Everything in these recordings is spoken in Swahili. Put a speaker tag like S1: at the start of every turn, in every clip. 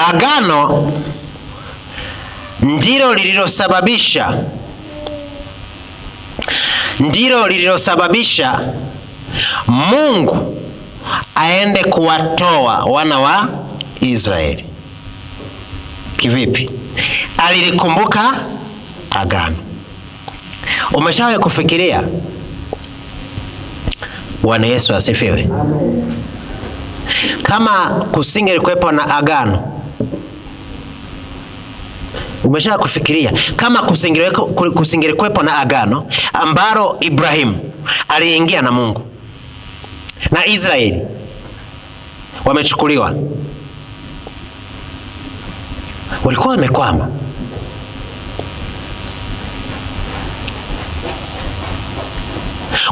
S1: Agano ndilo lililosababisha Mungu aende kuwatoa wana wa Israeli. Kivipi? Alilikumbuka agano. Umeshawahi kufikiria? Bwana Yesu asifiwe. Kama kusingelikuwepo na agano, umeshawahi kufikiria kama kusingelikuwepo na agano ambalo Ibrahimu aliingia na Mungu na Israeli wamechukuliwa, walikuwa wamekwama.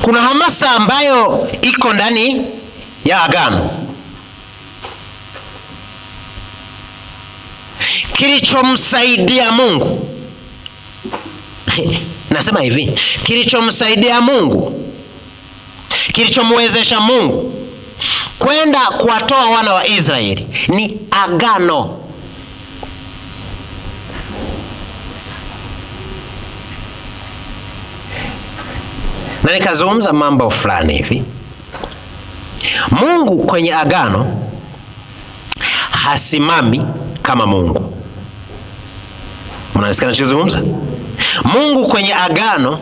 S1: Kuna hamasa ambayo iko ndani ya agano. Kilichomsaidia Mungu nasema hivi, kilichomsaidia Mungu, kilichomwezesha Mungu kwenda kuwatoa wana wa Israeli ni agano. Na nikazungumza mambo fulani hivi. Mungu kwenye agano hasimami kama Mungu. Mnasikia ninachozungumza? Mungu kwenye agano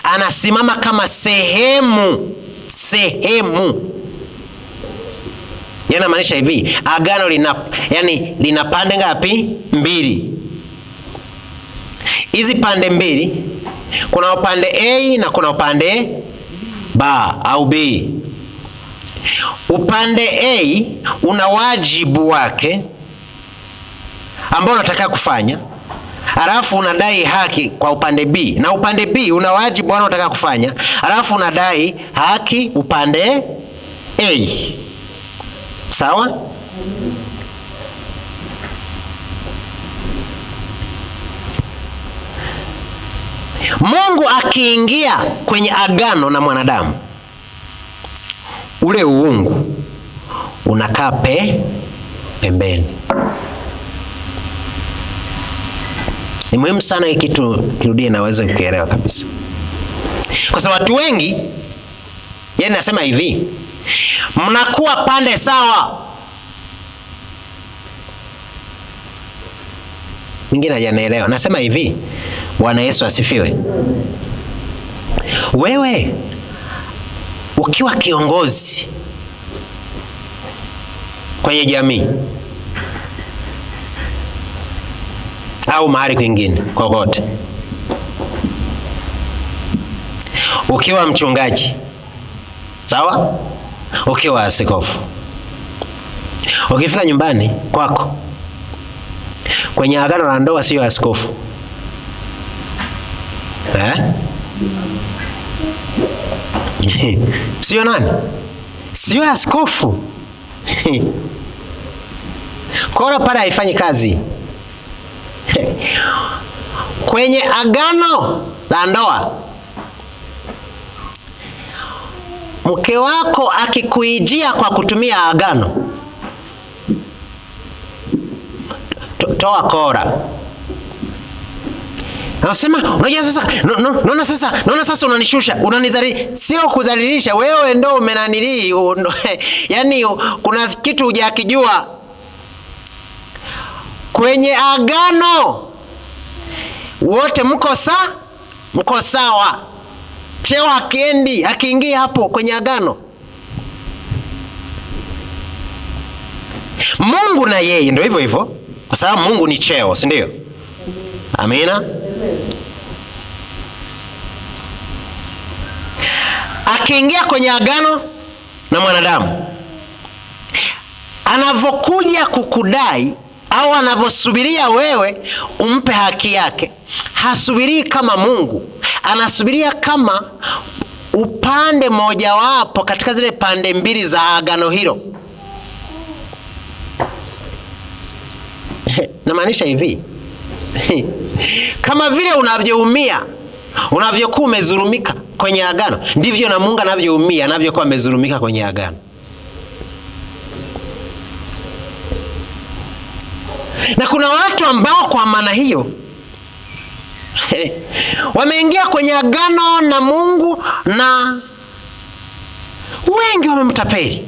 S1: anasimama kama sehemu. Yana maanisha hivi, agano lina pande ngapi? Mbili. Hizi pande mbili, kuna upande A na kuna upande B au B. Upande A una wajibu wake ambao unataka kufanya, alafu unadai haki kwa upande B, na upande B una wajibu unaotaka kufanya, alafu unadai haki upande A. Sawa? Mungu akiingia kwenye agano na mwanadamu, ule uungu unakaa pembeni. Ni muhimu sana hiki kitu kirudie, naweza kukielewa kabisa. Kwa sababu watu wengi, nasema hivi, mnakuwa pande sawa. Mwingine hajanielewa. Nasema hivi, Bwana Yesu asifiwe. Wewe ukiwa kiongozi kwenye jamii au mahali kwingine kokote, ukiwa mchungaji, sawa? Ukiwa askofu, ukifika nyumbani kwako kwenye agano la ndoa, sio askofu, sio nani? Sio askofu. Kwa pale haifanyi kazi. Kwenye agano la ndoa, mke wako akikuijia kwa kutumia agano, toa kora. Nasema, unajua sasa, naona sasa unanishusha, sio kudhalilisha, wewe ndo umenanili, yani kuna kitu hujakijua. Kwenye agano wote mko sawa. Cheo akiingia hapo kwenye agano. Mungu na yeye ndio hivyo hivyo, kwa sababu Mungu ni cheo, si ndio? Amina. Akiingia kwenye agano na mwanadamu, anavokuja kukudai au anavosubiria wewe umpe haki yake, hasubirii kama Mungu, anasubiria kama upande mojawapo katika zile pande mbili za agano hilo. Namaanisha hivi, kama vile unavyokuwa umezulumika kwenye agano, ndivyo na Mungu anavyoumia, anavyokuwa amezulumika kwenye agano. Na kuna watu ambao kwa maana hiyo wameingia kwenye agano na Mungu na wengi wamemtapeli.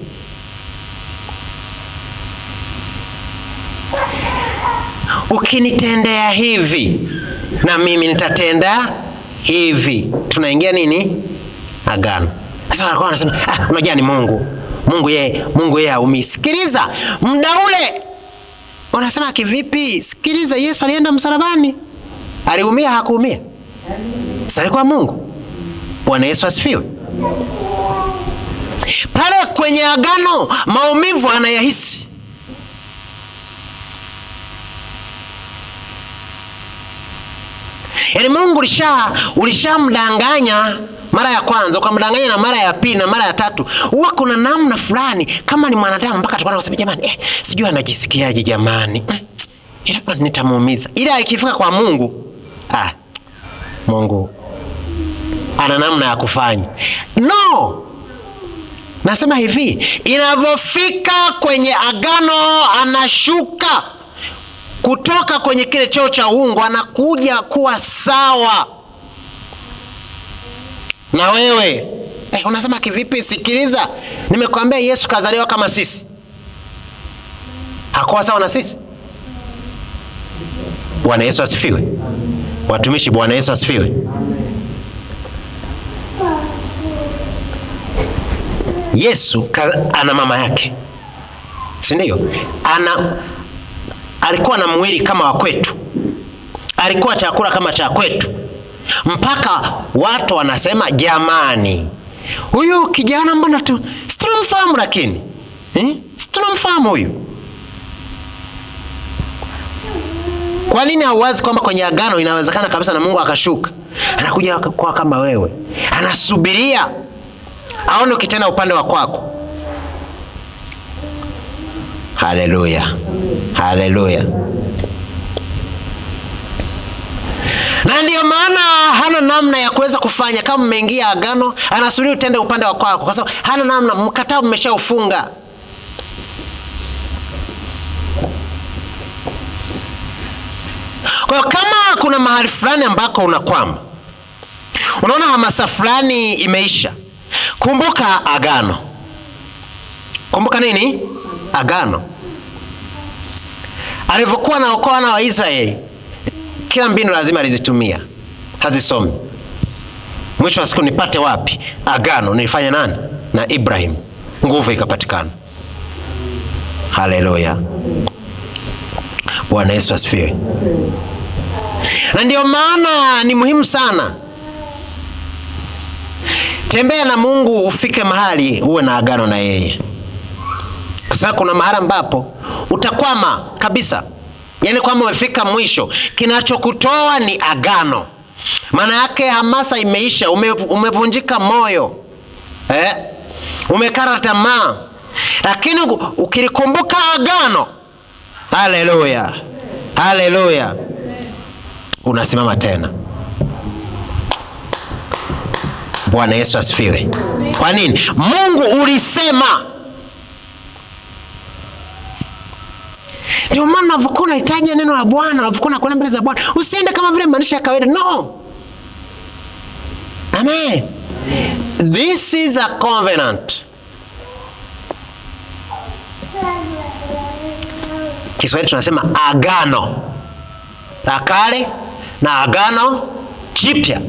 S1: Ukinitendea hivi na mimi nitatenda hivi. Tunaingia nini? Agano. Sasa walikuwa wanasema unajua ni Mungu yeye haumii. Sikiliza, muda ule unasema kivipi? Sikiliza, Yesu alienda msalabani. Aliumia hakuumia? Sasa alikuwa Mungu. Bwana Yesu asifiwe. Pale kwenye agano maumivu anayahisi. Yaani Mungu ulishamdanganya mara ya kwanza, ukamdanganya na mara ya pili na mara ya tatu. Huwa kuna namna fulani kama ni mwanadamu mpaka tukana kusema jamani, sijui anajisikiaje jamani. Nitamuumiza. Ila ikifika kwa Mungu, Mungu ana namna ya kufanya. No. Nasema hivi, inavyofika kwenye agano anashuka kutoka kwenye kile cheo cha uungu, anakuja kuwa sawa na wewe. Unasema kivipi? Sikiliza, nimekwambia Yesu kazaliwa kama sisi. Hakuwa sawa na sisi. Bwana Yesu asifiwe. Watumishi, Bwana Yesu asifiwe. Yesu ana mama yake, si ndio? Alikuwa na mwili kama wa kwetu, alikuwa chakula kama cha kwetu, mpaka watu wanasema jamani, huyu kijana mbona tunamfahamu, lakini tunamfahamu huyu. Kwa nini hauwazi kwamba kwenye agano inawezekana kabisa na Mungu akashuka, anakuja kwa kama wewe, anasubiria aone ukitenda upande wa kwako. Haleluya, haleluya. Na ndio maana hana namna ya kuweza kufanya kama mmeingia agano, anasubiri utende upande wa kwako, kwa sababu hana namna, mkataba mmeshaufunga. Kwa kama kuna mahali fulani ambako unakwama, unaona hamasa fulani imeisha, kumbuka agano. Kumbuka nini? Agano. Alivyokuwa anaokoa wana wa Israeli, kila mbinu lazima alizitumia, hazisomi. Mwisho wa siku nipate wapi? Agano nilifanya nani? Na Ibrahim. Nguvu ikapatikana. Haleluya. Bwana Yesu asifiwe. Na ndio maana ni muhimu sana tembea na Mungu, ufike mahali uwe na agano na yeye. Kwa sababu kuna mahali ambapo utakwama kabisa, yaani kwamba umefika mwisho. Kinachokutoa ni agano. Maana yake hamasa imeisha, umevunjika moyo, umekata tamaa. Lakini ukilikumbuka agano, haleluya, haleluya, unasimama tena. Bwana Yesu asifiwe. Kwa nini? Mungu ulisema. Ndio maana unapokuwa unahitaji neno la Bwana, unapokuwa unakwenda mbele za Bwana, usiende kama vile maisha ya kawaida. No. Amen. This is a covenant. Kiswahili tunasema agano la kale na agano jipya.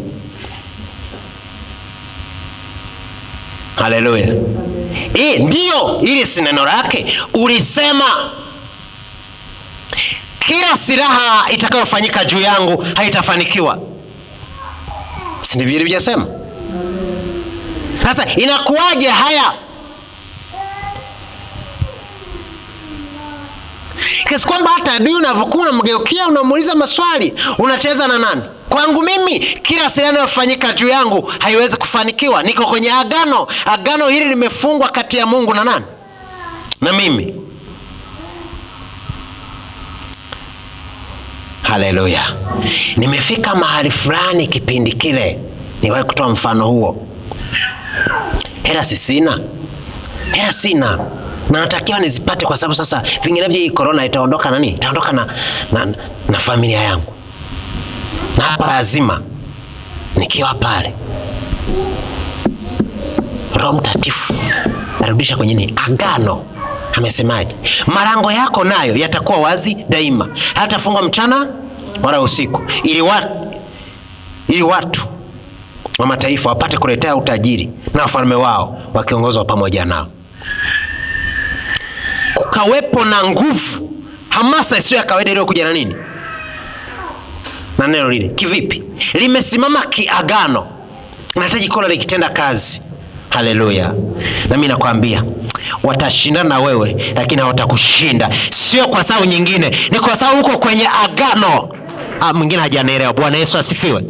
S1: Haleluya. Ndio ili si neno lake. Ulisema kila silaha itakayofanyika juu yangu haitafanikiwa. Si ndivyo ilivyosema? Sasa inakuwaje haya? Kiasi kwamba hata adui unavyokuwa unamgeukia, unamuuliza maswali, unacheza na nani? Kwangu mimi kila silaha inayofanyika juu yangu haiwezi kufanikiwa. Niko kwenye agano. Agano hili limefungwa kati ya Mungu na nani? Na mimi. Haleluya. Nimefika mahali fulani kipindi kile, niwahi kutoa mfano huo. Hela sina. na natakiwa nizipate, kwa sababu sasa vinginevyo hii corona itaondoka na nini? Itaondoka na familia yangu, na hapa lazima nikiwa pale Roho Mtakatifu narudisha kwenye nini? Agano. Amesemaje? Malango yako nayo yatakuwa wazi daima, hatafungwa mchana wala usiku, ili watu wa mataifa wapate kuletea utajiri na wafalme wao wakiongozwa pamoja nao. Kukawepo na nguvu, hamasa isiyo ya kawaida iliyokuja na nini? Na neno lile. Kivipi? Limesimama kiagano. Nahitaji kuona likitenda kazi. Haleluya. Na mimi nakwambia watashindana na wewe, lakini hawatakushinda. Sio kwa sababu nyingine, ni kwa sababu uko kwenye agano. Mwingine hajanielewa. Bwana Yesu asifiwe.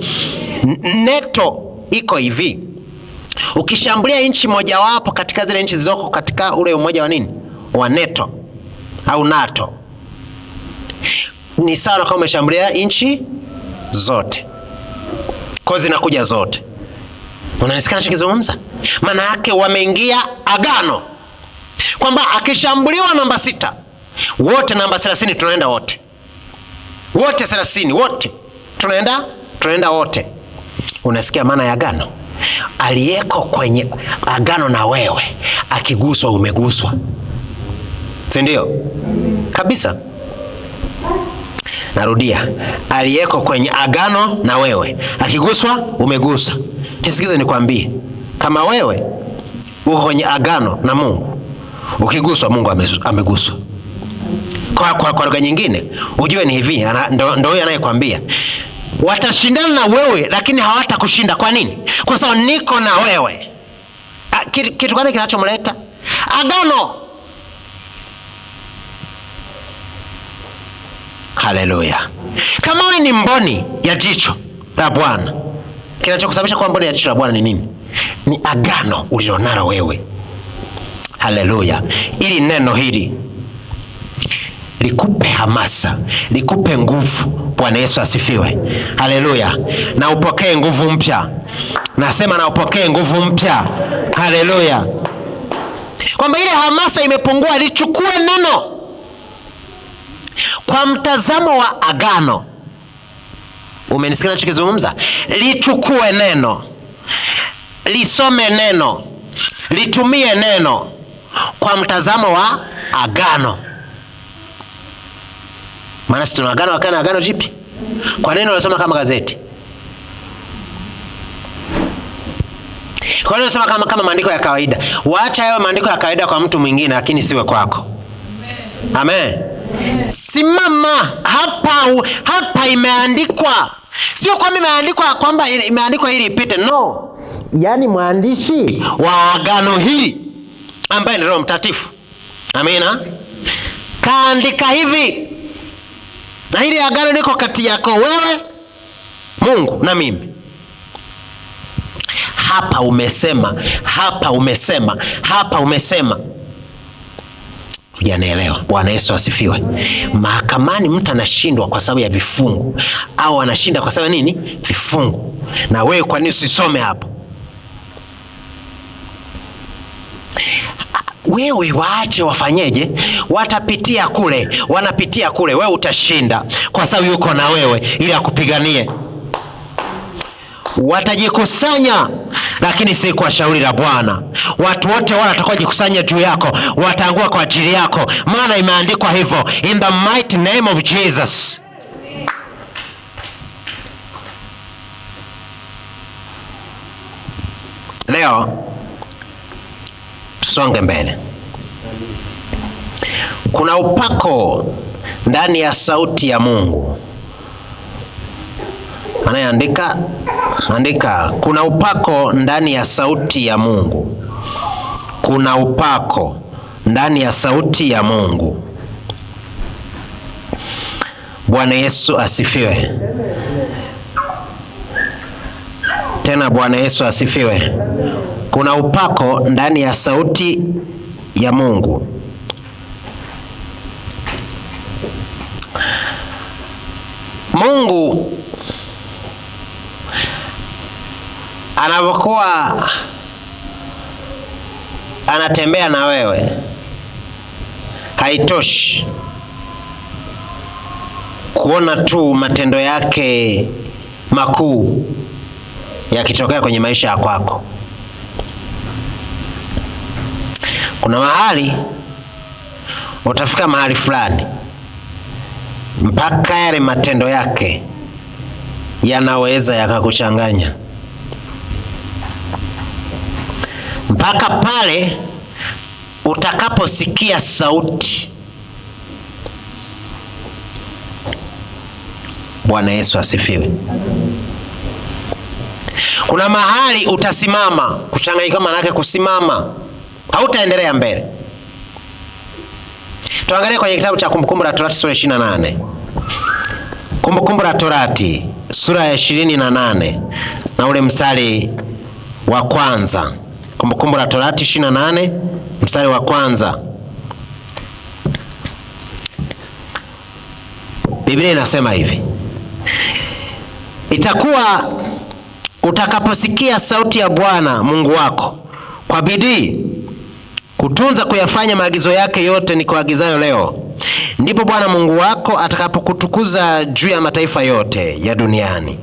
S1: NATO iko hivi. Ukishambulia nchi mojawapo katika zile nchi zilizoko katika ule umoja wa nini? Wa NATO au NATO, ni sawa kama umeshambulia nchi zote. Kwa zinakuja zote. Unanisikia nachokizungumza? Maana yake wameingia agano kwamba akishambuliwa namba 6, wote namba 30 tunaenda wote. Wote 30 wote tunaenda wote. Unasikia maana ya agano? Aliyeko kwenye agano na wewe akiguswa umeguswa. Si ndio? Kabisa. Narudia, aliyeko kwenye agano na wewe akiguswa umegusa. Nisikize nikwambie, kama wewe uko kwenye agano na Mungu, ukiguswa Mungu ameguswa. Kwa lugha nyingine ujue ni hivi, ndio huyo anayekwambia watashindana na wewe lakini hawatakushinda. Kwa nini? Kwa sababu niko na wewe. Kitu gani kinachomleta? Agano. Haleluya. Kama wewe ni mboni ya jicho la Bwana, kinachokusababisha kuwa mboni ya jicho la Bwana ni nini? Ni agano ulilonalo wewe. Haleluya. Ili neno hili likupe hamasa, likupe nguvu. Bwana Yesu asifiwe. Haleluya. Na upokee nguvu mpya. Nasema na upokee nguvu mpya. Haleluya. Kwamba ile hamasa imepungua, lichukue neno kwa mtazamo wa agano. Umenisikia nachokizungumza? Lichukue neno, lisome neno, litumie neno kwa mtazamo wa agano. Maana sisi tuna agano jipi? Kwa nini unasoma kama gazeti? Kwa nini unasoma kama maandiko ya kawaida? Waacha hayo maandiko ya kawaida kwa mtu mwingine, lakini siwe kwako. Amen. Simama hapa imeandikwa. Sio kwamba imeandikwa ili ipite. No. Yaani mwandishi wa agano hili ambaye ni Roho Mtakatifu. Amina. Kaandika hivi. Na hili agano liko kati yako wewe, Mungu na mimi. Hapa umesema. Hujanielewa. Bwana Yesu asifiwe. Mahakamani mtu anashindwa kwa sababu ya vifungu, au anashinda kwa sababu nini? Vifungu. Na wewe kwa nini usisome hapo? Wewe waache wafanyeje? Watapitia kule, wanapitia kule. Wewe utashinda kwa sababu yuko na wewe ili akupiganie. Watajikusanya lakini si kwa shauri la Bwana. Watu wote wale watakaojikusanya juu yako wataangua kwa ajili yako, maana imeandikwa hivyo, in the mighty name of Jesus. Leo tusonge mbele. Kuna upako ndani ya sauti ya Mungu. Anayeandika kuna upako ndani ya sauti ya Mungu. Kuna upako ndani ya sauti ya Mungu. Bwana Yesu asifiwe. Tena Bwana Yesu asifiwe. Kuna upako ndani ya sauti ya Mungu. Mungu anapokuwa anatembea na wewe, Haitoshi kuona tu matendo yake makuu yakitokea kwenye maisha ya kwako. Kuna mahali utafika mahali fulani mpaka yale matendo yake yanaweza yakakuchanganya, mpaka pale utakaposikia sauti. Bwana Yesu asifiwe. Kuna mahali utasimama, kuchanganyika maana yake kusimama, hautaendelea mbele. Tuangalie kwenye kitabu cha Kumbukumbu la Torati sura 28. Kumbukumbu la Torati sura ya 28 na ule mstari wa kwanza. Kumbukumbu la Torati 28 mstari wa kwanza. Biblia inasema hivi: itakuwa utakaposikia sauti ya Bwana Mungu wako kwa bidii kutunza kuyafanya maagizo yake yote nikuagizayo leo, ndipo Bwana Mungu wako atakapokutukuza juu ya mataifa yote ya duniani,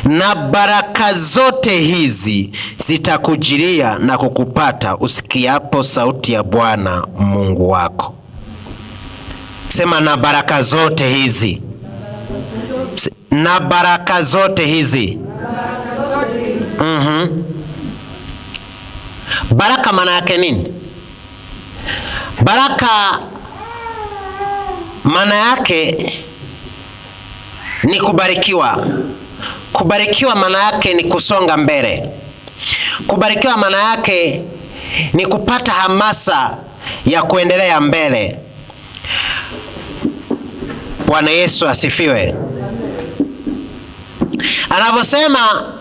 S1: na baraka zote hizi zitakujilia na kukupata usikiapo sauti ya Bwana Mungu wako. Sema, na baraka zote hizi. Na baraka zote hizi. Baraka maana yake nini? Baraka maana yake ni kubarikiwa. Kubarikiwa maana yake ni kusonga mbele. Kubarikiwa maana yake ni kupata hamasa ya kuendelea mbele. Bwana Yesu asifiwe. Anavyosema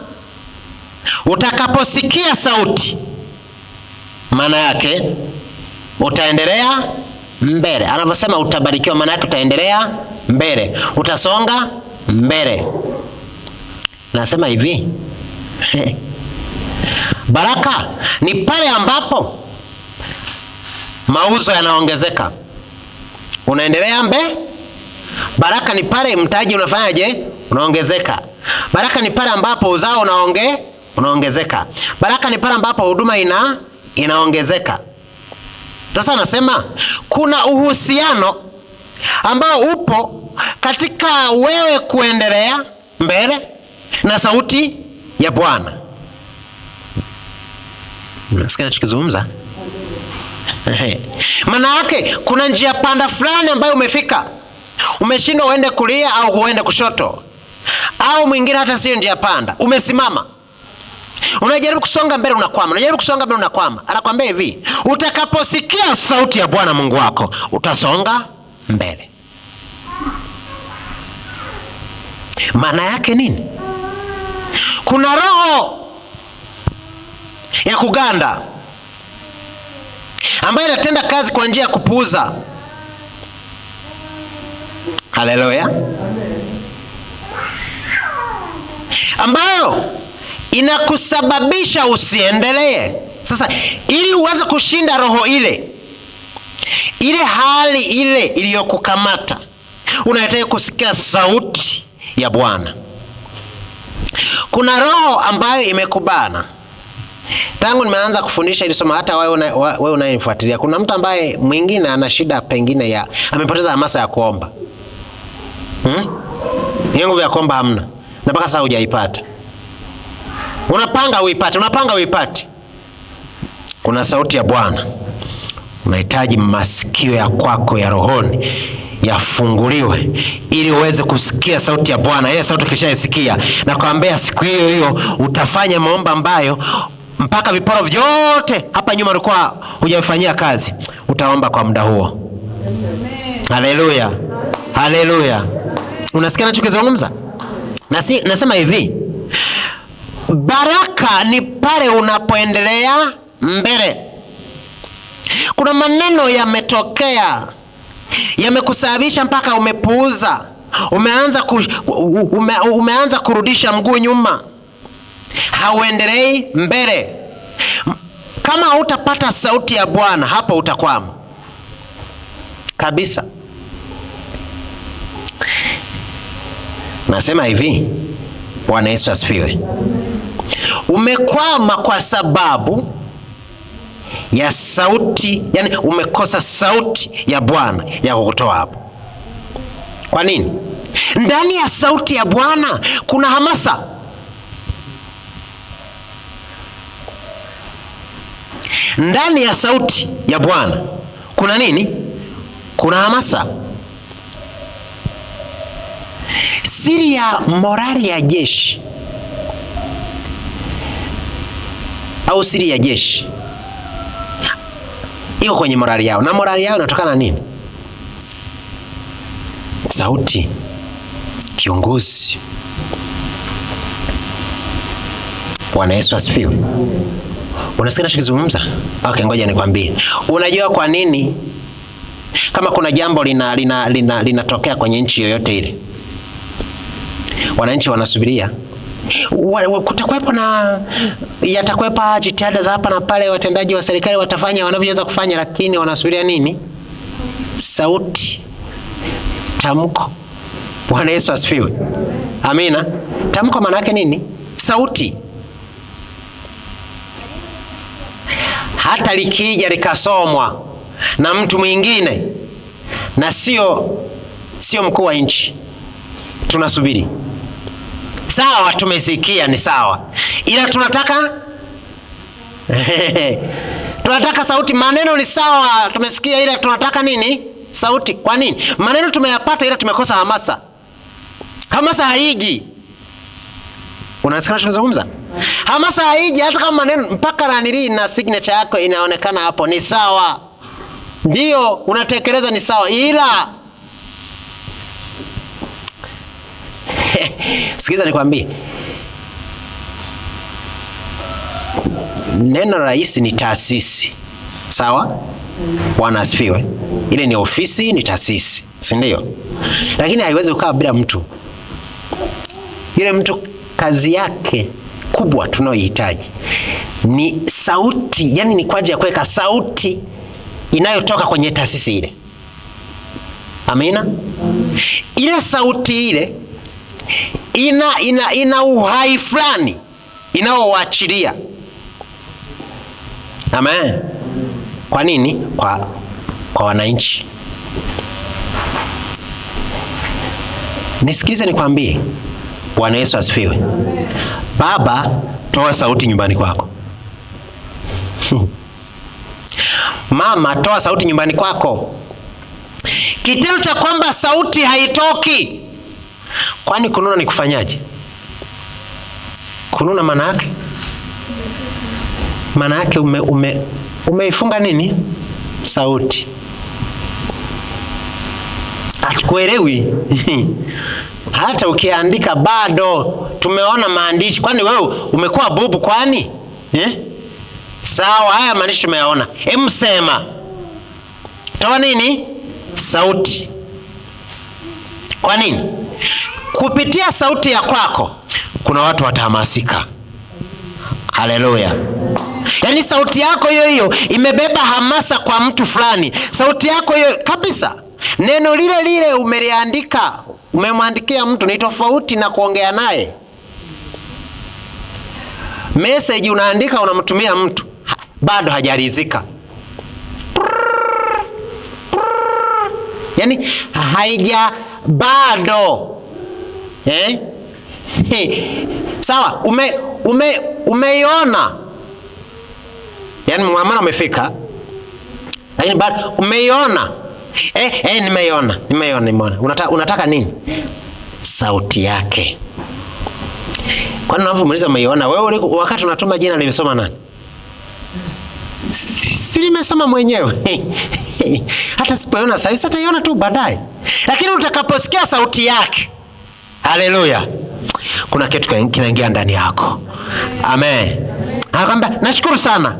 S1: utakaposikia sauti, maana yake utaendelea mbele. Anavyosema utabarikiwa, maana yake utaendelea mbele, utasonga mbele. Nasema hivi baraka ni pale ambapo mauzo yanaongezeka, unaendelea mbele. Baraka ni pale mtaji unafanyaje? Unaongezeka. Baraka ni pale ambapo uzao unaongezeka. Baraka ni pale ambapo huduma inaongezeka. Sasa anasema kuna uhusiano ambao upo katika wewe kuendelea mbele na sauti ya Bwana. Unasikia ninachozungumza? Maana yake kuna njia panda fulani ambayo umefika, umeshindwa uende kulia au uende kushoto, au mwingine hata sio njia panda, umesimama. Unajaribu kusonga mbele unakwama, unajaribu kusonga mbele unakwama. Anakuambia hivi, utakaposikia sauti ya Bwana Mungu wako utasonga mbele. Maana yake nini? Kuna roho ya kuganda ambayo inatenda kazi kwa njia ya kupuuza. Haleluya. Ambayo inakusababisha usiendelee. Sasa ili uweze kushinda roho ile hali ile iliyokukamata, unahitaji kusikia sauti ya Bwana. Kuna roho ambayo imekubana. Tangu nimeanza kufundisha ili somo, hata wewe unayenifuatilia, kuna mtu ambaye mwingine ana shida pengine amepoteza hamasa ya kuomba. Nguvu ya kuomba hamna, na mpaka sasa hujaipata. Unapanga uipate. Kuna sauti ya Bwana. Unahitaji masikio ya kwako ya rohoni yafunguliwe ili uweze kusikia sauti ya Bwana. Yeye sauti ukishaisikia, na kuambia siku hiyo hiyo utafanya maombi ambayo mpaka viporo vyote hapa nyuma ulikuwa hujafanyia kazi, utaomba kwa muda huo. Haleluya. Haleluya. Unasikia ninachozungumza? Nasema hivi, baraka ni pale unapoendelea mbele. Kuna maneno yametokea, yamekusababisha mpaka umepuuza, umeanza kurudisha mguu nyuma, hauendelei mbele. Kama hutapata sauti ya Bwana, hapo utakwama. kabisa. Nasema hivi, Bwana Yesu asifiwe. Umekwama kwa sababu ya sauti, yani umekosa sauti ya Bwana ya kukutoa hapo. Kwa nini? Ndani ya sauti ya Bwana kuna hamasa. Ndani ya sauti ya Bwana kuna nini? Kuna hamasa. Siri ya morali ya jeshi au siri ya jeshi iko kwenye morali yao. Na morali yao inatokana na nini? Sauti, kiongozi. Bwana Yesu asifiwe. Unasikia ninachozungumza? Okay, ngoja nikwambie. Unajua kwa nini kama kuna jambo linatokea kwenye nchi yoyote ile, wananchi wanasubiria kutakuwepo na yatakwepa jitihada za hapa na pale, watendaji wa serikali watafanya wanavyoweza kufanya, lakini wanasubiria nini? Sauti, tamko. Bwana Yesu asifiwe. Amina. Tamko maana yake nini? Sauti. Hata likija likasomwa na mtu mwingine na sio mkuu wa nchi, tunasubiri. Sawa, tumesikia, ni sawa, ila tunataka tunataka sauti. Maneno ni sawa, tumesikia, ila tunataka nini? Sauti. Kwa nini? Maneno tumeyapata, ila tumekosa hamasa. Hamasa haiji. Unasikia ninachozungumza? Hamasa haiji hata kama maneno mpaka ranili na signature yako inaonekana hapo, ni sawa, ndio unatekeleza, ni sawa, ila sikiza nikwambie, neno rais ni taasisi, sawa? Bwana asifiwe. Ile ni ofisi, ni taasisi, si ndio? Lakini haiwezi kukaa bila mtu. Ile mtu kazi yake kubwa tunayohitaji ni sauti, yani ni kwa ajili ya kuweka sauti inayotoka kwenye taasisi ile. Amina. Ile sauti ile ina uhai fulani inaoachilia. Amen. Kwa nini? Kwa wananchi. Nisikilize nikwambie. Bwana Yesu asifiwe. Baba, toa sauti nyumbani kwako. Mama, toa sauti nyumbani kwako. Kitendo cha kwamba sauti haitoki, kwani kununa ni kufanyaje? Kununa maana yake umeifunga nini? Sauti. Hatukuelewi. Hata ukiandika bado tumeona maandishi. Kwani wewe umekuwa bubu kwani? Sawa, haya maandishi tumeyaona. Sema. Toa nini? Sauti. Kwa nini? Kupitia sauti ya kwako kuna watu watahamasika. Haleluya. Yaani sauti yako hiyo imebeba hamasa kwa mtu fulani. Sauti yako hiyo kabisa. Neno lile umeliandika, umemwandikia mtu, ni tofauti na kuongea naye. Message unaandika unamtumia mtu, bado hajaridhika. Yaani haija bado. Sawa, umeiona. Yaani mwamana umefika, lakini bado umeiona. Nimeona. Unataka nini? Sauti yake. Kwani unavyomaliza umeiona, wewe wakati unatuma jina limesoma nani? Si limesoma mwenyewe. Hata sipoiona sasa, sitaiona tu baadaye. Lakini utakaposikia sauti yake, haleluya, kuna kitu kinaingia ndani yako. Amen. Anakuambia nashukuru sana.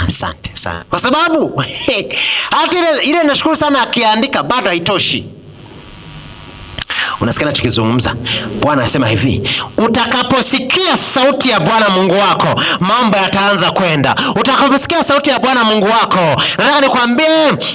S1: Asante sana. Kwa sababu hata ile nashukuru sana akiandika bado haitoshi. Unasikia nachokizungumza? Bwana anasema hivi, utakaposikia sauti ya Bwana Mungu wako, mambo yataanza kwenda. Utakaposikia sauti ya Bwana Mungu wako, nataka nikwambie,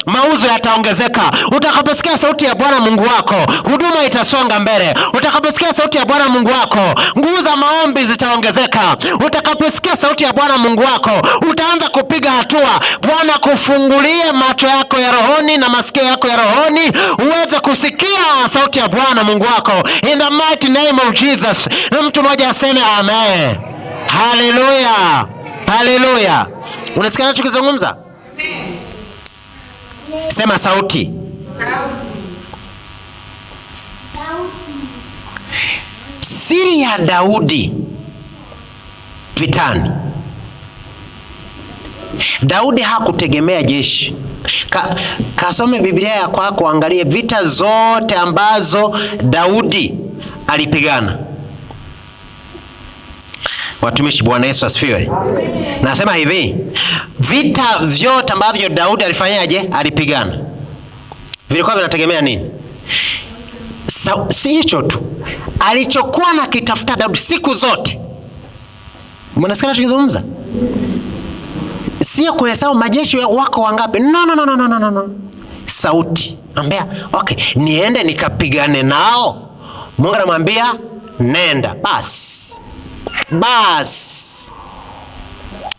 S1: mauzo yataongezeka. Utakaposikia sauti ya Bwana Mungu wako, huduma itasonga mbele. Utakaposikia sauti ya Bwana Mungu wako, nguvu za maombi zitaongezeka. Utakaposikia sauti ya Bwana Mungu wako, utaanza kupiga hatua. Bwana kufungulie macho yako ya rohoni na masikio yako ya rohoni, uweze kusikia sauti ya Bwana Mungu wako, in the mighty name of Jesus. Na mtu mmoja aseme amen. Haleluya, haleluya. Unasikia nachokizungumza? Sema sauti. Siri ya Daudi vitani. Daudi hakutegemea jeshi. Kasome Biblia ya kwako, angalie vita zote ambazo Daudi alipigana. Watumishi, Bwana Yesu asifiwe. Nasema hivi, vita vyote ambavyo Daudi alifanyaje? Alipigana. Vilikuwa vinategemea nini? Si hicho tu. Alichokuwa na kitafuta Daudi siku zote. Mnasikia nachokizungumza? Sio kuhesabu majeshi wako wangapi. No. Sauti. Ambia, okay, niende nikapigane nao. Mungu anamwambia nenda. Bas.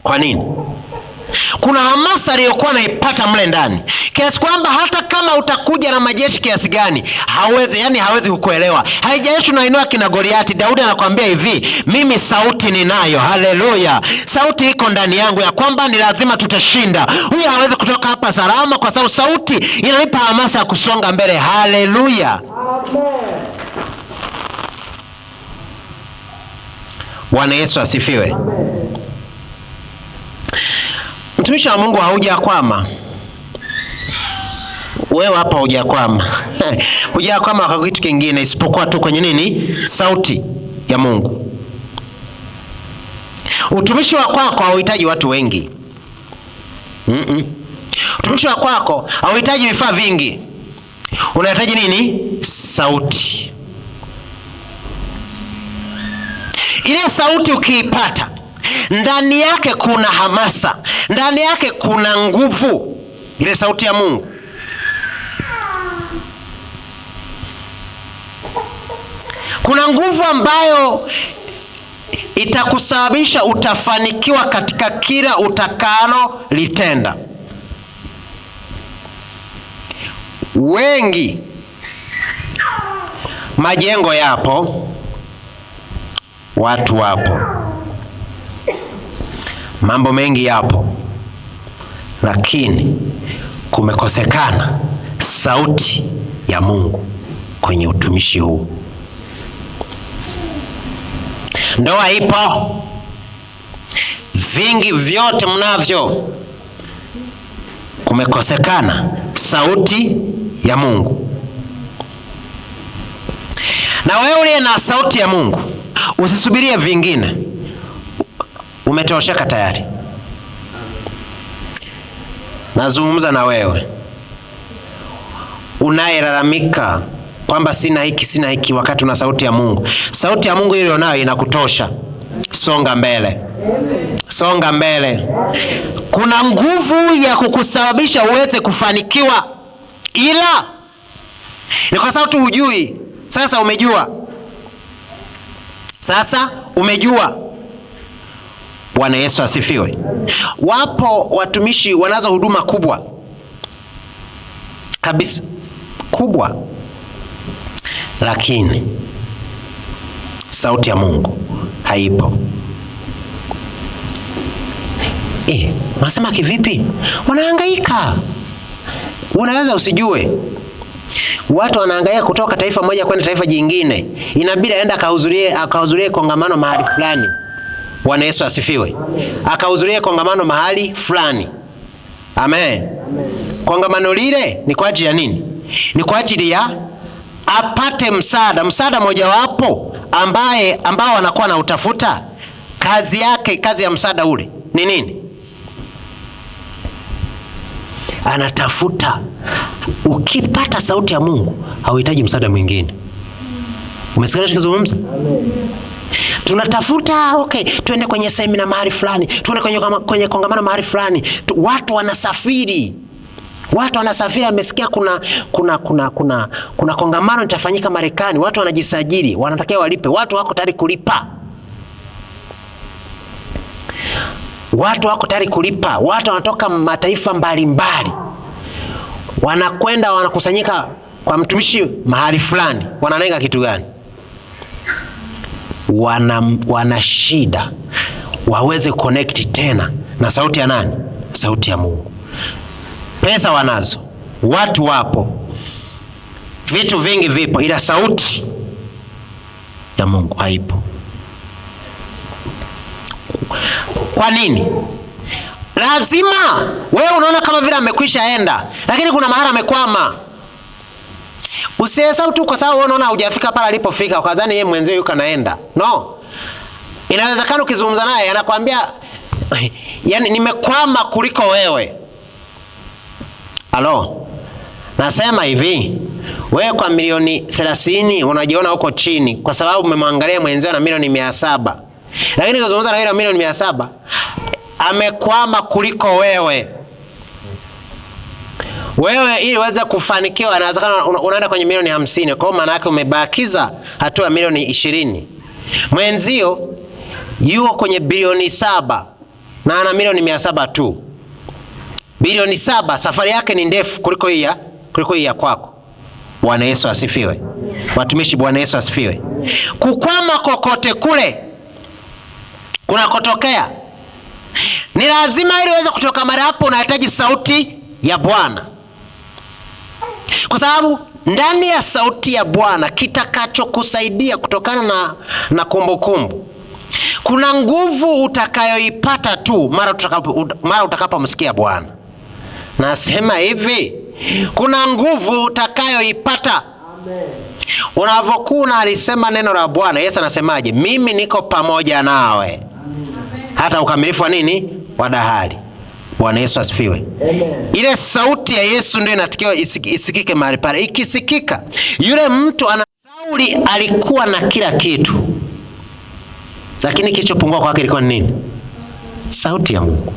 S1: Kwa nini? Kuna hamasa aliyokuwa naipata mle ndani, kiasi kwamba hata kama utakuja na majeshi kiasi gani, hawezi kukuelewa. Haijalishi unainua kina Goliati, Daudi anakuambia hivi, mimi sauti ninayo. Haleluya. Sauti iko ndani yangu ya kwamba ni lazima tutashinda. Huyu hawezi kutoka hapa salama, kwa sababu sauti inanipa hamasa ya kusonga mbele. Haleluya. Bwana Yesu asifiwe. Mtumishi wa Mungu, haujakwama. Wewe hapa hujakwama. Hujakwama kwa kitu kingine isipokuwa tu kwenye nini? Sauti ya Mungu. Utumishi wa kwako hauhitaji watu wengi. Utumishi wa kwako hauhitaji vifaa vingi. Unahitaji nini? Sauti. Ile sauti ukiipata, ndani yake kuna hamasa, ndani yake kuna nguvu. Ile sauti ya Mungu. Kuna nguvu ambayo itakusababisha utafanikiwa katika kila utakalo litenda. Wengi, majengo yapo, watu wapo, mambo mengi yapo, lakini kumekosekana sauti ya Mungu kwenye utumishi huu. Ndoa ipo, vingi vyote mnavyo, kumekosekana sauti ya Mungu. Na wewe uliye na sauti ya Mungu, usisubirie vingine. Umetosheka tayari. Nazungumza na wewe unayelalamika kwamba sina hiki, wakati una sauti ya Mungu. Sauti ya Mungu ile unayo inakutosha. Songa mbele. Songa mbele. Kuna nguvu ya kukusababisha uweze kufanikiwa, ila ni kwa sababu tu hujui. Sasa umejua. Sasa umejua. Bwana Yesu asifiwe. Wapo watumishi wanazo huduma kubwa kabisa, kubwa, lakini sauti ya Mungu haipo. Unasema kivipi? Wanahangaika. Unaweza usijue. Watu wanahangaika kutoka taifa moja kwenda taifa jingine. Inabidi aenda akahudhurie kongamano mahali fulani. Bwana Yesu asifiwe. Akahudhurie kongamano mahali fulani. Amen. Kongamano lile ni kwa ajili ya nini? Ni kwa ajili ya apate msaada mojawapo ambao wanakuwa na utafuta. Kazi yake, kazi ya msaada ule ni nini? Anatafuta. Ukipata sauti ya Mungu, hauhitaji msaada mwingine. Umesikia nikizungumza? Tunatafuta twende kwenye semina mahali fulani, twende kwenye kongamano mahali fulani. Watu wanasafiri. Amesikia kuna kongamano litafanyika Marekani. Watu wanajisajili, wanatakiwa walipe. Watu wako tayari kulipa. Watu wanatoka mataifa mbalimbali. Wanakwenda wanakusanyika kwa mtumishi mahali fulani. Wananenga kitu gani? Wana shida waweze connect tena na sauti ya nani? Sauti ya Mungu. Pesa wanazo, watu wapo, vitu vingi vipo, ila sauti ya Mungu haipo. Kwa nini? Lazima wewe unaona kama vile amekwisha enda, lakini kuna mahali amekwama. Usihesabu tu kwa sababu wewe unaona hujafika pale alipofika ukadhani yeye mwenzio yuko naenda. No. Inawezekana ukizungumza naye anakuambia yani nimekwama kuliko wewe. Halo. Nasema hivi, wewe kwa milioni 30 unajiona huko chini kwa sababu umemwangalia mwenzio na milioni 700. Lakini ukizungumza na yule milioni 700 amekwama kuliko wewe. Wewe ili uweze kufanikiwa inawezekana unaenda kwenye milioni 50. Kwa maana yake umebakiza hatua milioni 20. Mwenzio yuko kwenye bilioni 7 na ana milioni 700 tu. Bilioni 7, safari yake ni ndefu kuliko hii ya kwako. Bwana Yesu asifiwe. Watumishi, Bwana Yesu asifiwe. Kukwama kokote kule kunakotokea, ni lazima ili uweze kutoka mara hapo unahitaji sauti ya Bwana. Kwa sababu ndani ya sauti ya Bwana kitakachokusaidia kutokana na kumbukumbu, kuna nguvu utakayoipata tu mara utakapomsikia Bwana. Nasema hivi, kuna nguvu utakayoipata. Amen. Unavyokuwa alisema neno la Bwana, Yesu anasemaje? Mimi niko pamoja nawe. Amen. Hata ukamilifu wa nini? Wa dahari. Bwana Yesu asifiwe. Amen. Ile sauti ya Yesu ndio inatakiwa isikike mahali pale. Ikisikika, yule mtu Sauli alikuwa na kila kitu, lakini kilichopungua kwake ilikuwa ni nini? Sauti ya Mungu.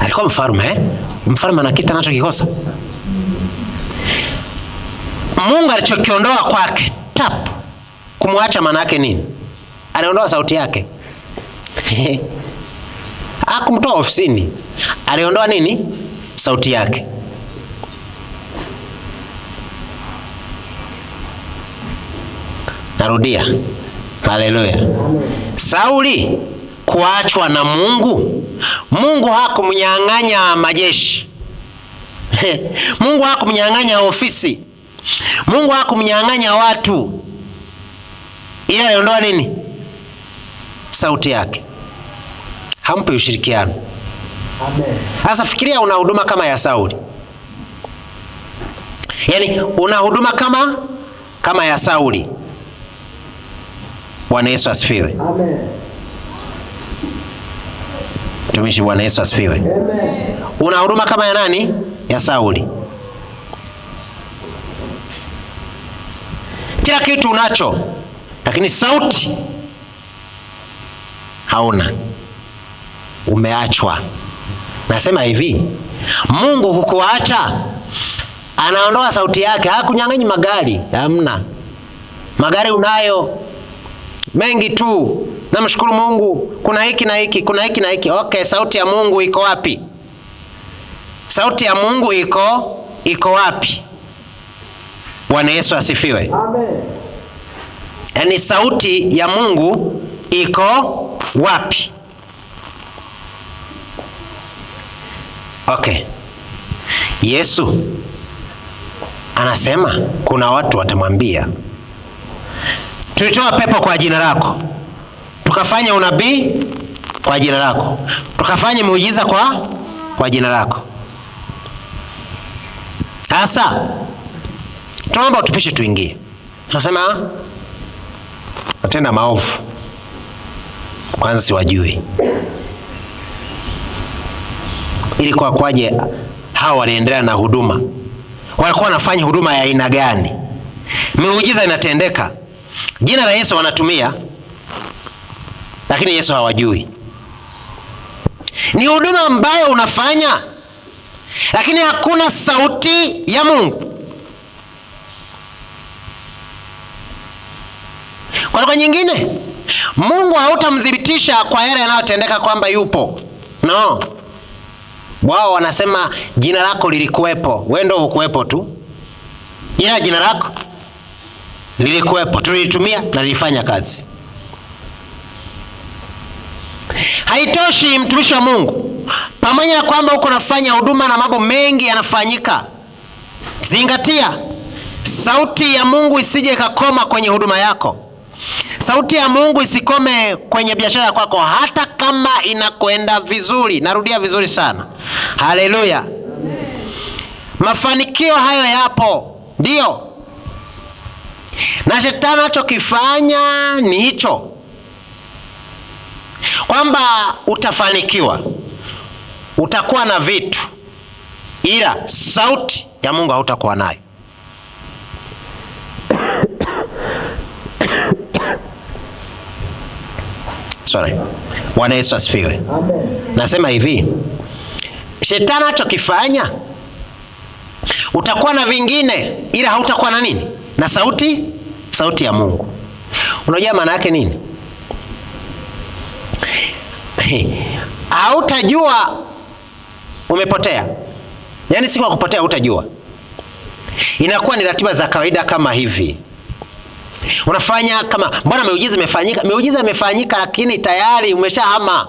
S1: Alikuwa mfalme, mfalme ana kitu anachokikosa. Mungu alichokiondoa kwake, kumwacha maana yake nini? Aliondoa sauti yake. Hakumtoa ofisini. Aliondoa nini? Sauti yake. Narudia. Haleluya. Sauli kuachwa na Mungu. Mungu hakumnyang'anya majeshi. Mungu hakumnyang'anya ofisi. Mungu hakumnyang'anya watu. Ila aliondoa nini? Sauti yake. Hampe ushirikiano. Amen. Sasa fikiria una huduma kama ya Sauli. Yaani una huduma kama ya Sauli. Bwana Yesu asifiwe. Amen. Tumishi, Bwana Yesu asifiwe. Amen. Una huduma kama ya nani? Ya Sauli. Kila kitu unacho, lakini sauti hauna. Umeachwa. Nasema hivi, Mungu hukuacha. Anaondoa sauti yake. Hakunyang'anyi magari. Hamna. Magari unayo mengi tu. Namshukuru Mungu. Kuna hiki na hiki, kuna hiki na hiki. Okay, sauti ya Mungu iko wapi? Sauti ya Mungu iko wapi? Bwana Yesu asifiwe. Amen. Yaani sauti ya Mungu iko wapi? Okay. Yesu anasema kuna watu watamwambia, tulitoa pepo kwa jina lako, tukafanya unabii kwa jina lako, tukafanya muujiza kwa jina lako. Sasa tunaomba utupishe tuingie. Nasema watenda maovu kwanza siwajui. Ili kwaje hao waliendelea na huduma? Walikuwa wanafanya huduma ya aina gani? miujiza inatendeka, jina la Yesu wanatumia, lakini Yesu hawajui. Ni huduma ambayo unafanya, lakini hakuna sauti ya Mungu. Kwa lugha nyingine, Mungu hautamthibitisha kwa yale yanayotendeka kwamba yupo. No. Wao wanasema jina lako lilikuwepo, wewe ndio hukuwepo tu. Ila jina lako lilikuwepo, tulilitumia na lilifanya kazi. Haitoshi mtumishi wa Mungu, pamoja na kwamba uko nafanya huduma na mambo mengi yanafanyika, zingatia sauti ya Mungu isije ikakoma kwenye huduma yako. Sauti ya Mungu isikome kwenye biashara yako, hata kama inakwenda vizuri. Narudia, vizuri sana. Haleluya. Mafanikio hayo yapo, ndio, na shetani anachokifanya ni hicho, kwamba utafanikiwa, utakuwa na vitu, ila sauti ya Mungu hautakuwa nayo. Sorry. Bwana Yesu asifiwe. Amen. Nasema hivi, shetani anachokifanya, utakuwa na vingine ila hautakuwa na nini? Na sauti ya Mungu. Unajua maana yake nini? Hautajua umepotea. Yaani siku ya kupotea hutajua. Inakuwa ni ratiba za kawaida kama hivi. Unafanya kama, mbona miujiza imefanyika? Miujiza imefanyika, lakini tayari umeshahama.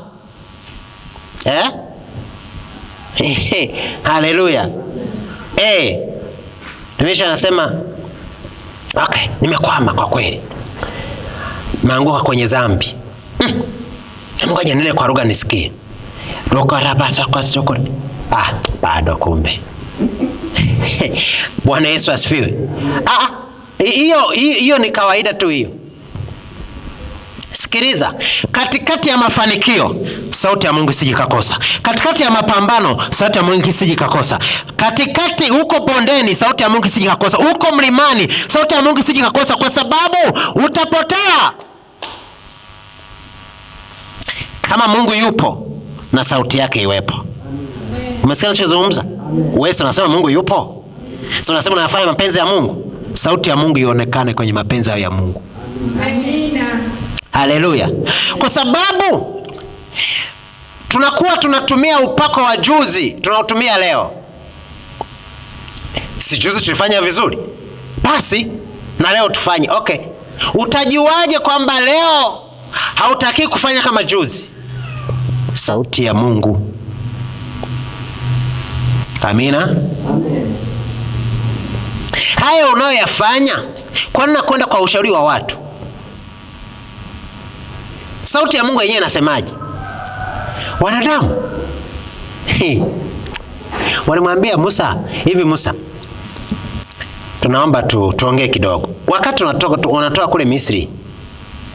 S1: Haleluya. Tumisha anasema, okay, nimekwama kwa kweli, maanguka kwenye dhambi. Ngoja nene kwa lugha nisikie. Bado kumbe. Bwana Yesu asifiwe. Hiyo ni kawaida tu hiyo. Sikiliza, katikati ya mafanikio sauti ya Mungu isije ikakosa. Katikati ya mapambano sauti ya Mungu isije ikakosa. Katikati huko bondeni sauti ya Mungu isije ikakosa. Huko mlimani sauti ya Mungu isije ikakosa, kwa sababu utapotea. Kama Mungu yupo na sauti yake iwepo. Umesikia ninachozungumza? Wewe unasema Mungu yupo, sio unasema unafanya mapenzi ya Mungu. Sauti ya Mungu ionekane kwenye mapenzi ya Mungu. Amina. Haleluya. Kwa sababu tunakuwa tunatumia upako wa juzi, tunautumia leo. Si juzi tulifanya vizuri, basi na leo tufanye. Okay. Utajuaje kwamba leo hautaki kufanya kama juzi? Sauti ya Mungu. Amina. Amen. Hayo unayoyafanya, kwa nini kwenda kwa ushauri wa watu? Sauti ya Mungu yenyewe inasemaje? Wanadamu walimwambia Musa, hivi Musa, tunaomba tuongee kidogo. Wakati unatoka kule Misri,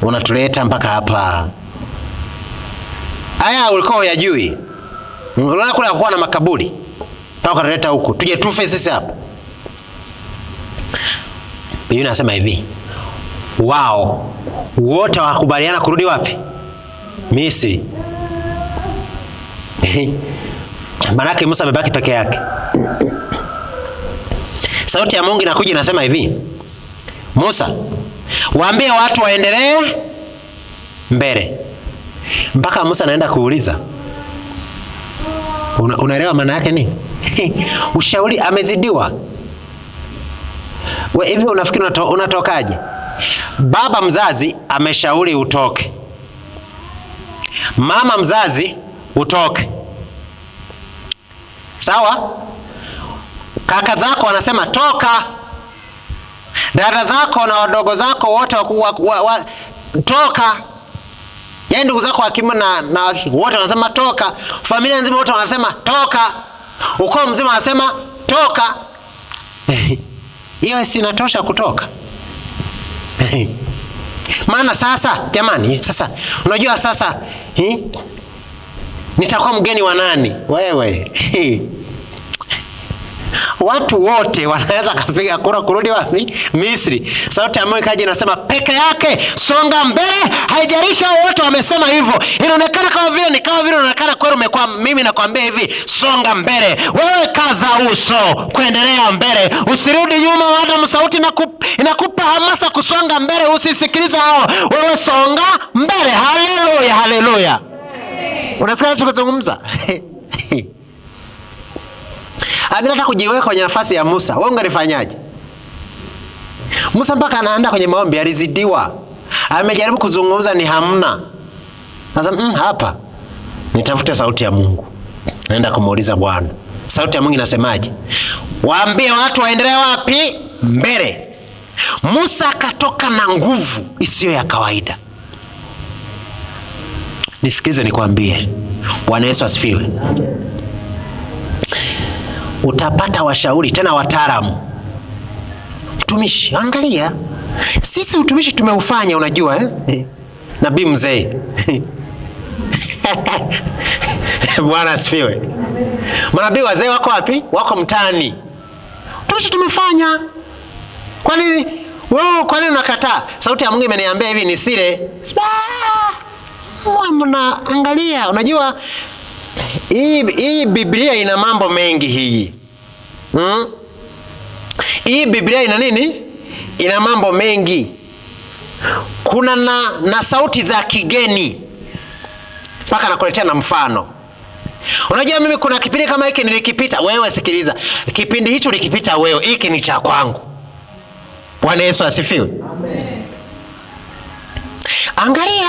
S1: unatuleta mpaka hapa. Haya ulikuwa huyajui. Unaona kule hakuwa na makaburi, mpaka tuleta huku tuje tufe sisi hapa. Biblia inasema hivi, wao wote wakubaliana kurudi wapi? Misri. Manake Musa amebaki peke yake. Sauti ya Mungu inakuja inasema hivi, Musa, waambie watu waendelee mbele. Mpaka Musa anaenda kuuliza, unaelewa maana yake nini? Ushauri amezidiwa. Wewe hivi unafikiri unatokaje? Baba mzazi ameshauri utoke, mama mzazi utoke, sawa? Kaka zako wanasema toka, dada zako na wadogo zako wote toka, yaani ndugu zako wakimu na wote wanasema toka, familia nzima wote wanasema toka, ukoo mzima wanasema toka. Hiyo si inatosha kutoka? Maana sasa jamani, sasa unajua sasa nitakuwa mgeni wa nani? Wewe watu wote wanaweza kupiga kura kurudi wapi? Misri. Sauti ya Mungu ikaja inasema peke yake, songa mbele. Haijalishi wote wamesema hivyo. Inaonekana kama vile unaonekana kweli umekuwa. Mimi nakwambia hivi, songa mbele. Wewe kaza uso kuendelea mbele. Usirudi nyuma. Hata sauti inakupa hamasa kusonga mbele. Usisikilize hao. Wewe songa mbele. Haleluya, haleluya. Unasikia tunazungumza? Hata kujiweka kwenye nafasi ya Musa, wewe ungalifanyaje? Musa mpaka anaenda kwenye maombi alizidiwa. Amejaribu kuzungumza ni hamna. Sasa hapa nitafute sauti ya Mungu. Naenda kumuuliza Bwana. Sauti ya Mungu inasemaje? Waambie watu waendelee wapi? Mbele. Musa akatoka na nguvu isiyo ya kawaida. Nisikilize nikwambie. Bwana Yesu asifiwe. Utapata washauri tena wataalamu. Mtumishi, angalia. Sisi utumishi tumeufanya unajua Nabii mzee. Bwana asifiwe. Manabii wazee wako wapi? Wako mtaani. Utumishi tumefanya. Kwa nini unakataa? Sauti ya Mungu imeniambia hivi nisile. Mna angalia, unajua hii Biblia ina mambo mengi hii. Hii Biblia ina nini? Ina mambo mengi. Kuna na sauti za kigeni. Mpaka nakuletea na mfano. Unajua mimi kuna kipindi kama hiki nilikipita. Wewe sikiliza. Kipindi hicho ulikipita wewe. Hiki ni cha kwangu. Bwana Yesu asifiwe. Amen. Angalia.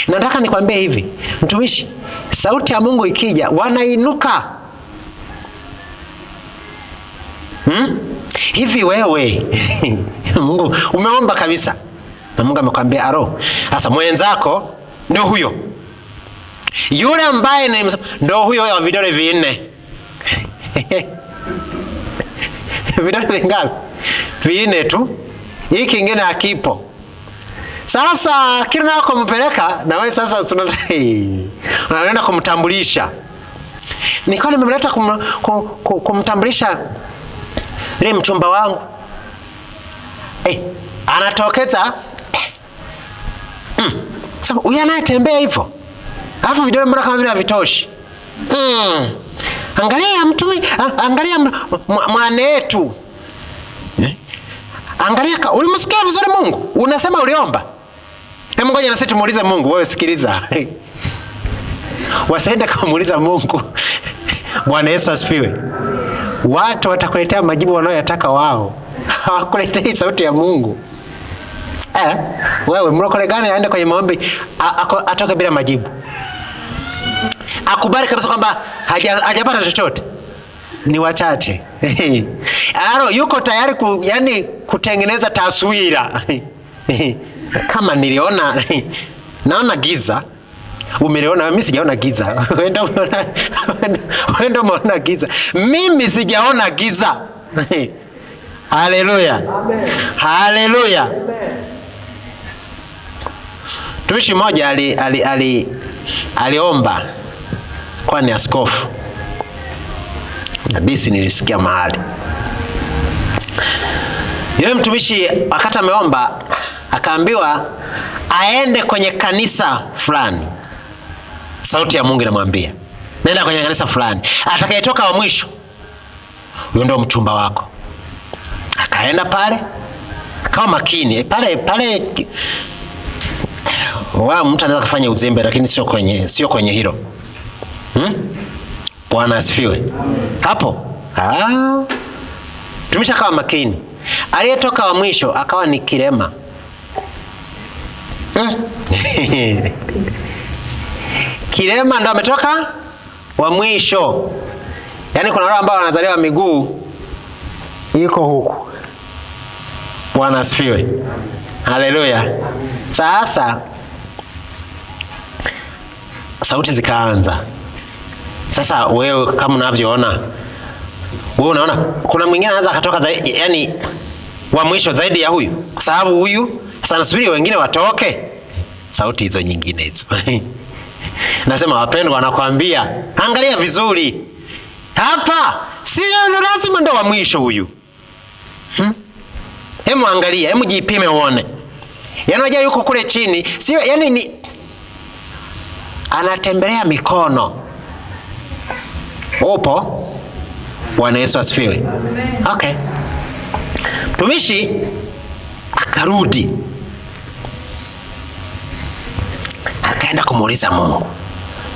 S1: Nataka nikwambie hivi. Mtumishi, sauti ya Mungu ikija wanainuka. Hivi wewe Mungu umeomba kabisa. Na Mungu amekwambia aro. Sasa mwenzako ndio huyo. Yule ambaye ndio huyo wa vidole vinne. Vidole vingapi? Vinne tu. Hii kingine hakipo. Sasa kila nako kumpeleka na wewe sasa unaenda kumtambulisha. Nilikuwa nimemleta kumtambulisha ile mchumba wangu. Anatokeza. Sasa huyu anayetembea hivyo. Alafu vidole mbona kama vile havitoshi. Angalia mtumi, angalia mwanetu. Angalia, ulimsikia vizuri Mungu? Unasema uliomba? Hebu ngoja na sisi tumuulize Mungu. Wewe sikiliza. Wasiende kumuuliza Mungu. Bwana Yesu asifiwe. Watu watakuletea majibu wanayotaka wao. Hawakuletea sauti ya Mungu. Wewe mlokole gani aende kwenye maombi atoke bila majibu? Akubali kabisa kwamba hajapata chochote. Ni wachache. Yuko tayari kutengeneza taswira. Kama niliona naona giza. Umeliona? Mimi sijaona giza. Wewe ndio umeona giza. Mimi sijaona giza. Haleluya. Amen. Haleluya. Amen. Tumishi mmoja aliomba kwa ni askofu. Nabisi nilisikia mahali. Yule mtumishi wakati ameomba akaambiwa aende kwenye kanisa fulani. Sauti ya Mungu inamwambia, nenda kwenye kanisa fulani. Atakayetoka wa mwisho, huyo ndio mchumba wako. Akaenda pale, akawa makini. Pale mtu anaweza kufanya uzembe lakini sio kwenye hilo. Bwana asifiwe. Hapo. Tumisha kawa makini. Aliyetoka wa mwisho akawa ni kilema. Kilema ndo ametoka wa mwisho. Yaani kuna wale ambao wanazaliwa miguu iko huku. Bwana asifiwe. Haleluya. Sasa sauti zikaanza. Sasa wewe kama unavyoona, wewe unaona kuna mwingine anaanza akatoka yani wa mwisho zaidi ya huyu. Kwa sababu huyu sasa nasubiri wengine watoke. Sauti hizo nyingine hizo. Nasema wapendwa, wanakuambia angalia vizuri. Hapa Si lazima ndo wa mwisho huyu. Hemu angalia, hemu jipime uone. Yaani unajua yuko kule chini, sio yani ni anatembelea mikono. Upo? Bwana Yesu asifiwe. Okay. Mtumishi akarudi. Akaenda kumuuliza Mungu.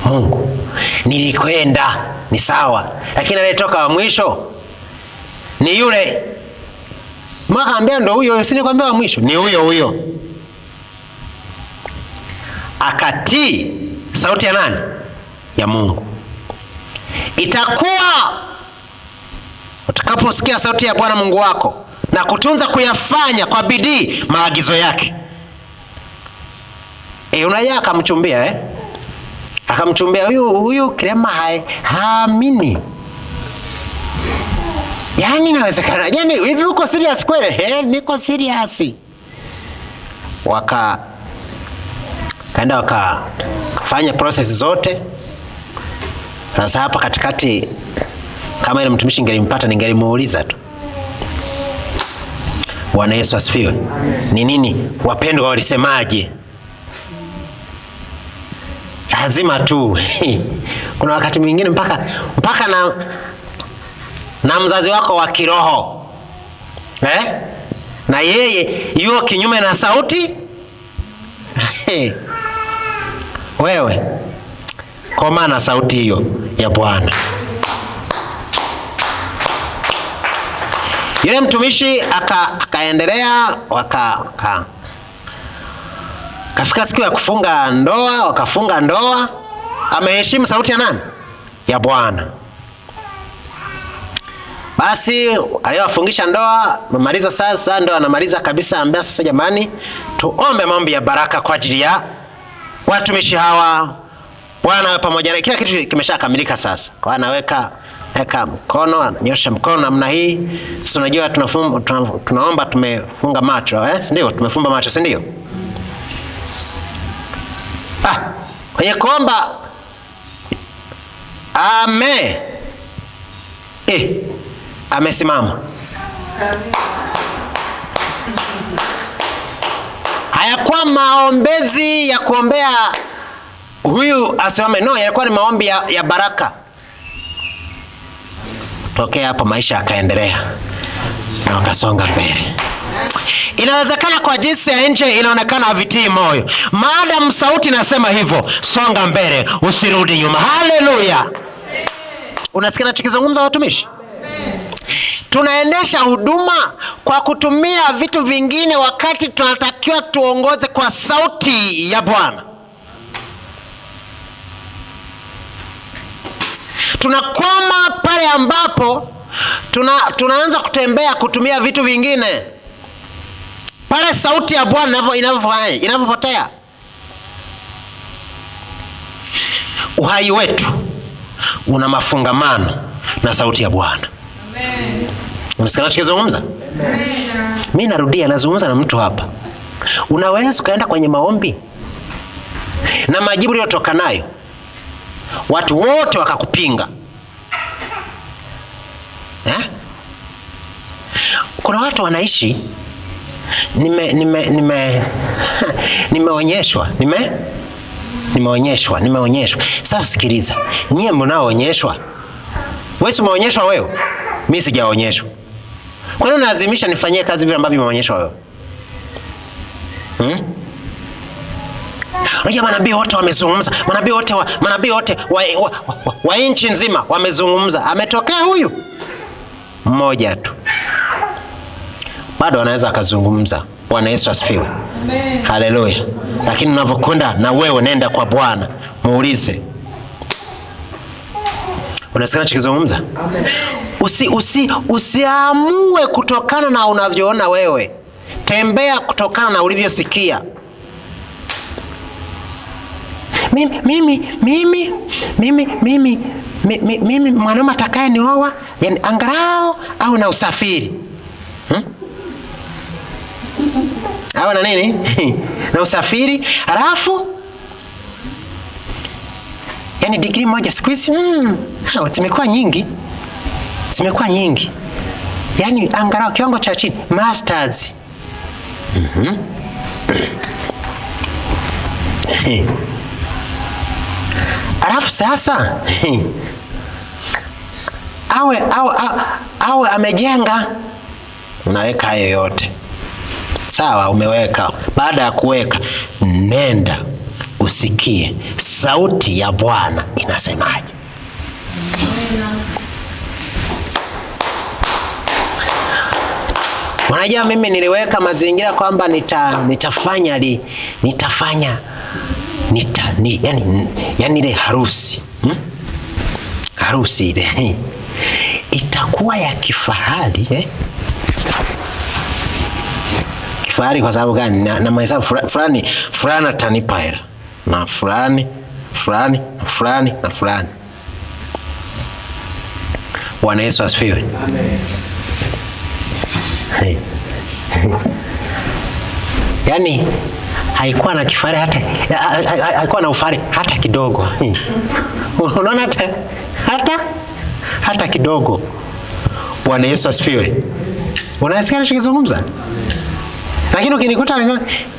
S1: Mungu, nilikwenda ni sawa, lakini aliyetoka wa mwisho ni yule. Mwakaambia ndo huyo, si nikwambia wa mwisho ni huyo. Akatii sauti ya nani? Ya Mungu. Itakuwa utakaposikia sauti ya Bwana Mungu wako na kutunza kuyafanya kwa bidii maagizo yake. Unajua akamchumbia akamchumbia huyu Kirema haamini. Yaani inawezekana. Yaani hivi uko serious kweli? Niko serious. Kaenda wakafanya process zote. Sasa hapa katikati kama ile mtumishi ngelimpata ningelimuuliza tu. Bwana Yesu asifiwe. Ni nini wapendwa walisemaje? Lazima tu. Kuna wakati mwingine mpaka na mzazi wako wa kiroho. Na yeye yuko kinyume na sauti. Wewe koma na sauti hiyo ya Bwana. Yule mtumishi akaendelea kafika siku ya kufunga ndoa, wakafunga ndoa. Ameheshimu sauti ya nani? Ya Bwana. Basi aliyowafungisha ndoa, mamaliza sasa ndio anamaliza kabisa, ambia sasa jamani, tuombe maombi ya baraka kwa ajili ya watumishi hawa. Bwana awe pamoja na kila kitu kimeshakamilika sasa. Kwa anaweka mkono, ananyosha mkono namna hii. Sasa unajua tunaomba tumefunga macho, si ndio? Tumefumba macho, si ndio? Kwenye kuomba amen. Amesimama. Hayakuwa maombezi ya kuombea huyu asimame, no, yalikuwa ni maombi ya baraka. Tokea hapo maisha yakaendelea na wakasonga mbele. Inawezekana kwa jinsi ya nje inaonekana havitii moyo. Maadamu sauti nasema hivyo, songa mbele, usirudi nyuma. Haleluya. Unasikia nachokizungumza watumishi? Tunaendesha huduma kwa kutumia vitu vingine wakati tunatakiwa tuongoze kwa sauti ya Bwana. Tunakwama pale ambapo tunaanza kutembea kutumia vitu vingine. Pale sauti ya Bwana inavyopotea. Uhai wetu una mafungamano na sauti ya Bwana. Amen. Unasikia nachokizungumza? Amen. Mimi narudia, nazungumza na mtu hapa. Unaweza kaenda kwenye maombi na majibu yaliyotoka nayo watu wote wakakupinga. Kuna watu wanaishi nimeonyeshwa. Sasa sikiliza, nyie mnaoonyeshwa, wewe umeonyeshwa wewe, mimi sijaonyeshwa. Kwa nini unalazimisha nifanyie kazi vile ambavyo umeonyeshwa wewe? Unajua manabii wote wamezungumza, manabii wote wa nchi nzima wamezungumza. Ametokea huyu mmoja tu, bado anaweza akazungumza. Bwana Yesu asifiwe. Amen. Haleluya. Lakini unavyokwenda na wewe, nenda kwa Bwana, muulize. Unasikia nachokizungumza? Usiamue kutokana na unavyoona wewe. Tembea kutokana na ulivyosikia. Mimi mwanaume atakaye nioa, yani angalau au na usafiri. Hawa na nini? Na usafiri, alafu yani degree moja siku hizi zimekuwa nyingi. zimekuwa nyingi, yaani angalau kiwango cha chini, masters. Alafu sasa awe amejenga, unaweka hayo yote sawa, umeweka. Baada ya kuweka, nenda usikie sauti ya Bwana inasemaje. Unajua, mimi niliweka mazingira kwamba nitafanya yani ile harusi harusi ile itakuwa ya kifahari kifahari. Kwa sababu gani? na mahesabu fulani atanipa hela, na fulani. Bwana Yesu asifiwe. Amen. Yaani haikuwa na kifahari haikuwa na ufahari hata kidogo. Unaona, hata kidogo. Bwana Yesu asifiwe. Unasikia ninachozungumza? Lakini ukinikuta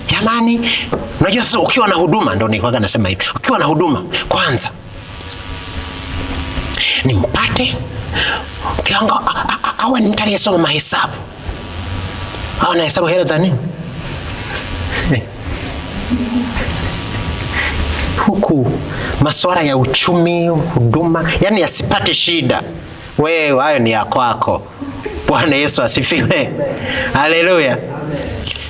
S1: jamani, unajua sasa ukiwa na huduma, ndio nilikuwa nasema hivi, ukiwa na huduma kwanza nimpate kiwango awe ni mtu aliyesoma mahesabu. Au nahesabu hela za nini? Huku masuala ya uchumi, huduma, yani yasipate shida. Wewe hayo ni ya kwako. Bwana Yesu asifiwe. Haleluya.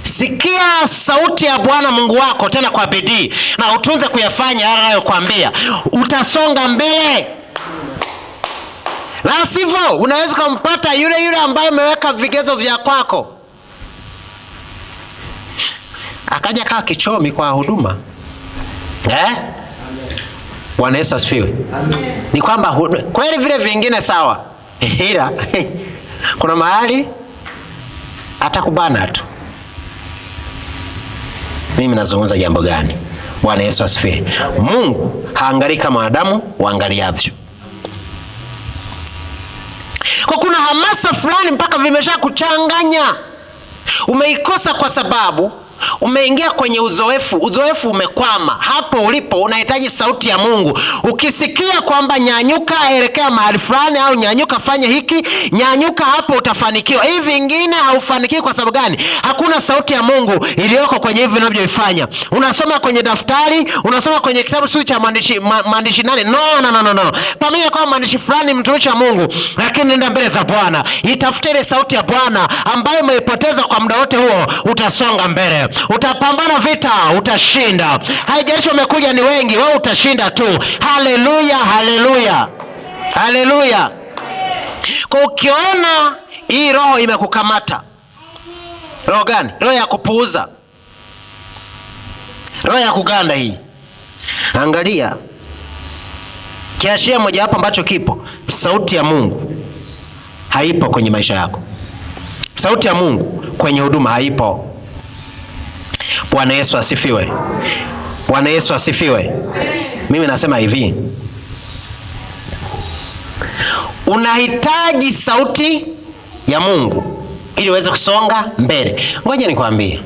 S1: Sikia sauti ya Bwana Mungu wako tena kwa bidii, na utunze kuyafanya yale anayokuambia. Utasonga mbele. La sivyo unaweza kumpata yule ambaye ameweka vigezo vya kwako, akaja kaa kichomi kwa huduma. Bwana Yesu asifiwe. Ni kwamba kweli vile vingine sawa, ila kuna mahali atakubana tu. Mimi nazungumza jambo gani? Bwana Yesu asifiwe. Mungu haangalii kama wanadamu waangaliavyo. Kwa kuna hamasa fulani mpaka vimesha kuchanganya, umeikosa kwa sababu umeingia kwenye uzoefu umekwama. Hapo ulipo unahitaji sauti ya Mungu. Ukisikia kwamba nyanyuka elekea mahali fulani, au nyanyuka fanya hiki, nyanyuka, hapo utafanikiwa. Hivi vingine haufanikiwi. Kwa sababu gani? Hakuna sauti ya Mungu iliyoko kwenye hivi unavyofanya. Unasoma kwenye daftari, unasoma kwenye kitabu sio cha maandishi nani? No. Pamoja kwa maandishi fulani mtumishi wa Mungu, lakini nenda mbele za Bwana. Itafute ile sauti ya Bwana ambayo umeipoteza kwa muda wote huo, utasonga mbele. Utapambana vita, utashinda. Haijalishi umekuja ni wengi, wewe utashinda tu. Haleluya, haleluya, haleluya. Kwa ukiona hii roho imekukamata, roho gani? Roho ya kupuuza, roho ya kuganda hii, angalia kiashiria moja hapo ambacho kipo. Sauti ya Mungu haipo kwenye maisha yako. Sauti ya Mungu kwenye huduma haipo. Bwana Yesu asifiwe. Bwana Yesu asifiwe. Mimi nasema hivi, unahitaji sauti ya Mungu ili uweze kusonga mbele. Ngoja nikwambie,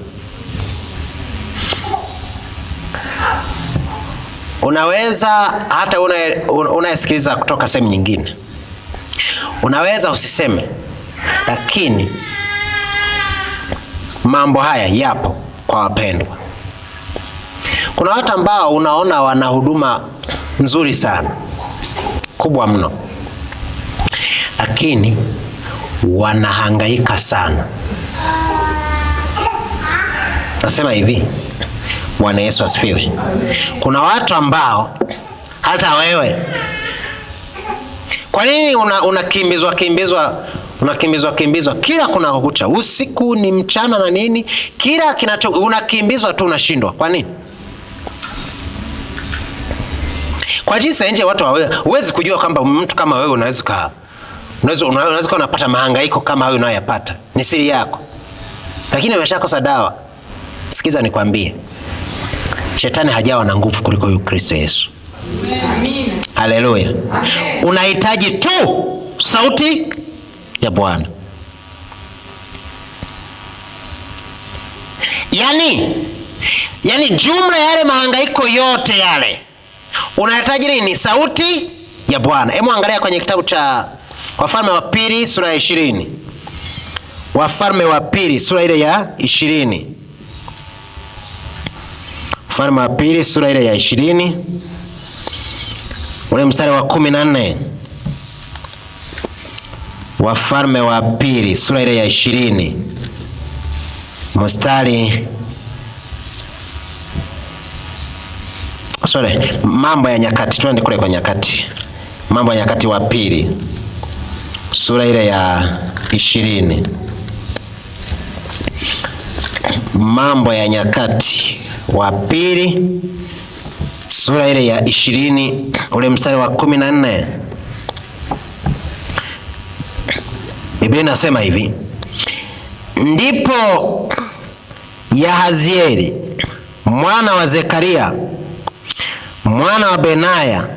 S1: unaweza hata unayesikiliza kutoka sehemu nyingine, unaweza usiseme, lakini mambo haya yapo kwa wapendwa. Kuna watu ambao unaona wana huduma nzuri sana, kubwa mno, lakini wanahangaika sana. Nasema hivi, Bwana Yesu asifiwe. Kuna watu ambao hata wewe, kwa nini unakimbizwa kila kuna kukucha, usiku ni mchana na nini, kila unakimbizwa tu, unashindwa. Kwa nini? Kwa jinsi nje watu huwezi kujua kwamba mtu kama wewe unaweza unapata mahangaiko kama wewe unayoyapata. Ni siri yako, lakini umeshakosa dawa. Sikiza nikwambie, shetani hajawa na nguvu kuliko huyu Kristo Yesu. Amen. Haleluya. Unahitaji tu sauti ya Bwana. Yaani jumla ya yale mahangaiko yote yale, unahitaji nini? Sauti ya Bwana. Hebu angalia kwenye kitabu cha Wafalme wa Pili sura ya 20. Wafalme wa Pili sura ile ya 20. Wafalme wa Pili sura ile ya 20. Ule mstari wa 14. Wafalme wa Pili sura ile ya 20. Mstari Mambo ya Nyakati, twende kule kwa Nyakati. Mambo ya Nyakati wa Pili sura ile ya 20. Mambo ya Nyakati wa Pili sura ile ya 20 ule mstari wa 14. Biblia inasema hivi: ndipo Yahazieli mwana wa Zekaria mwana wa Benaya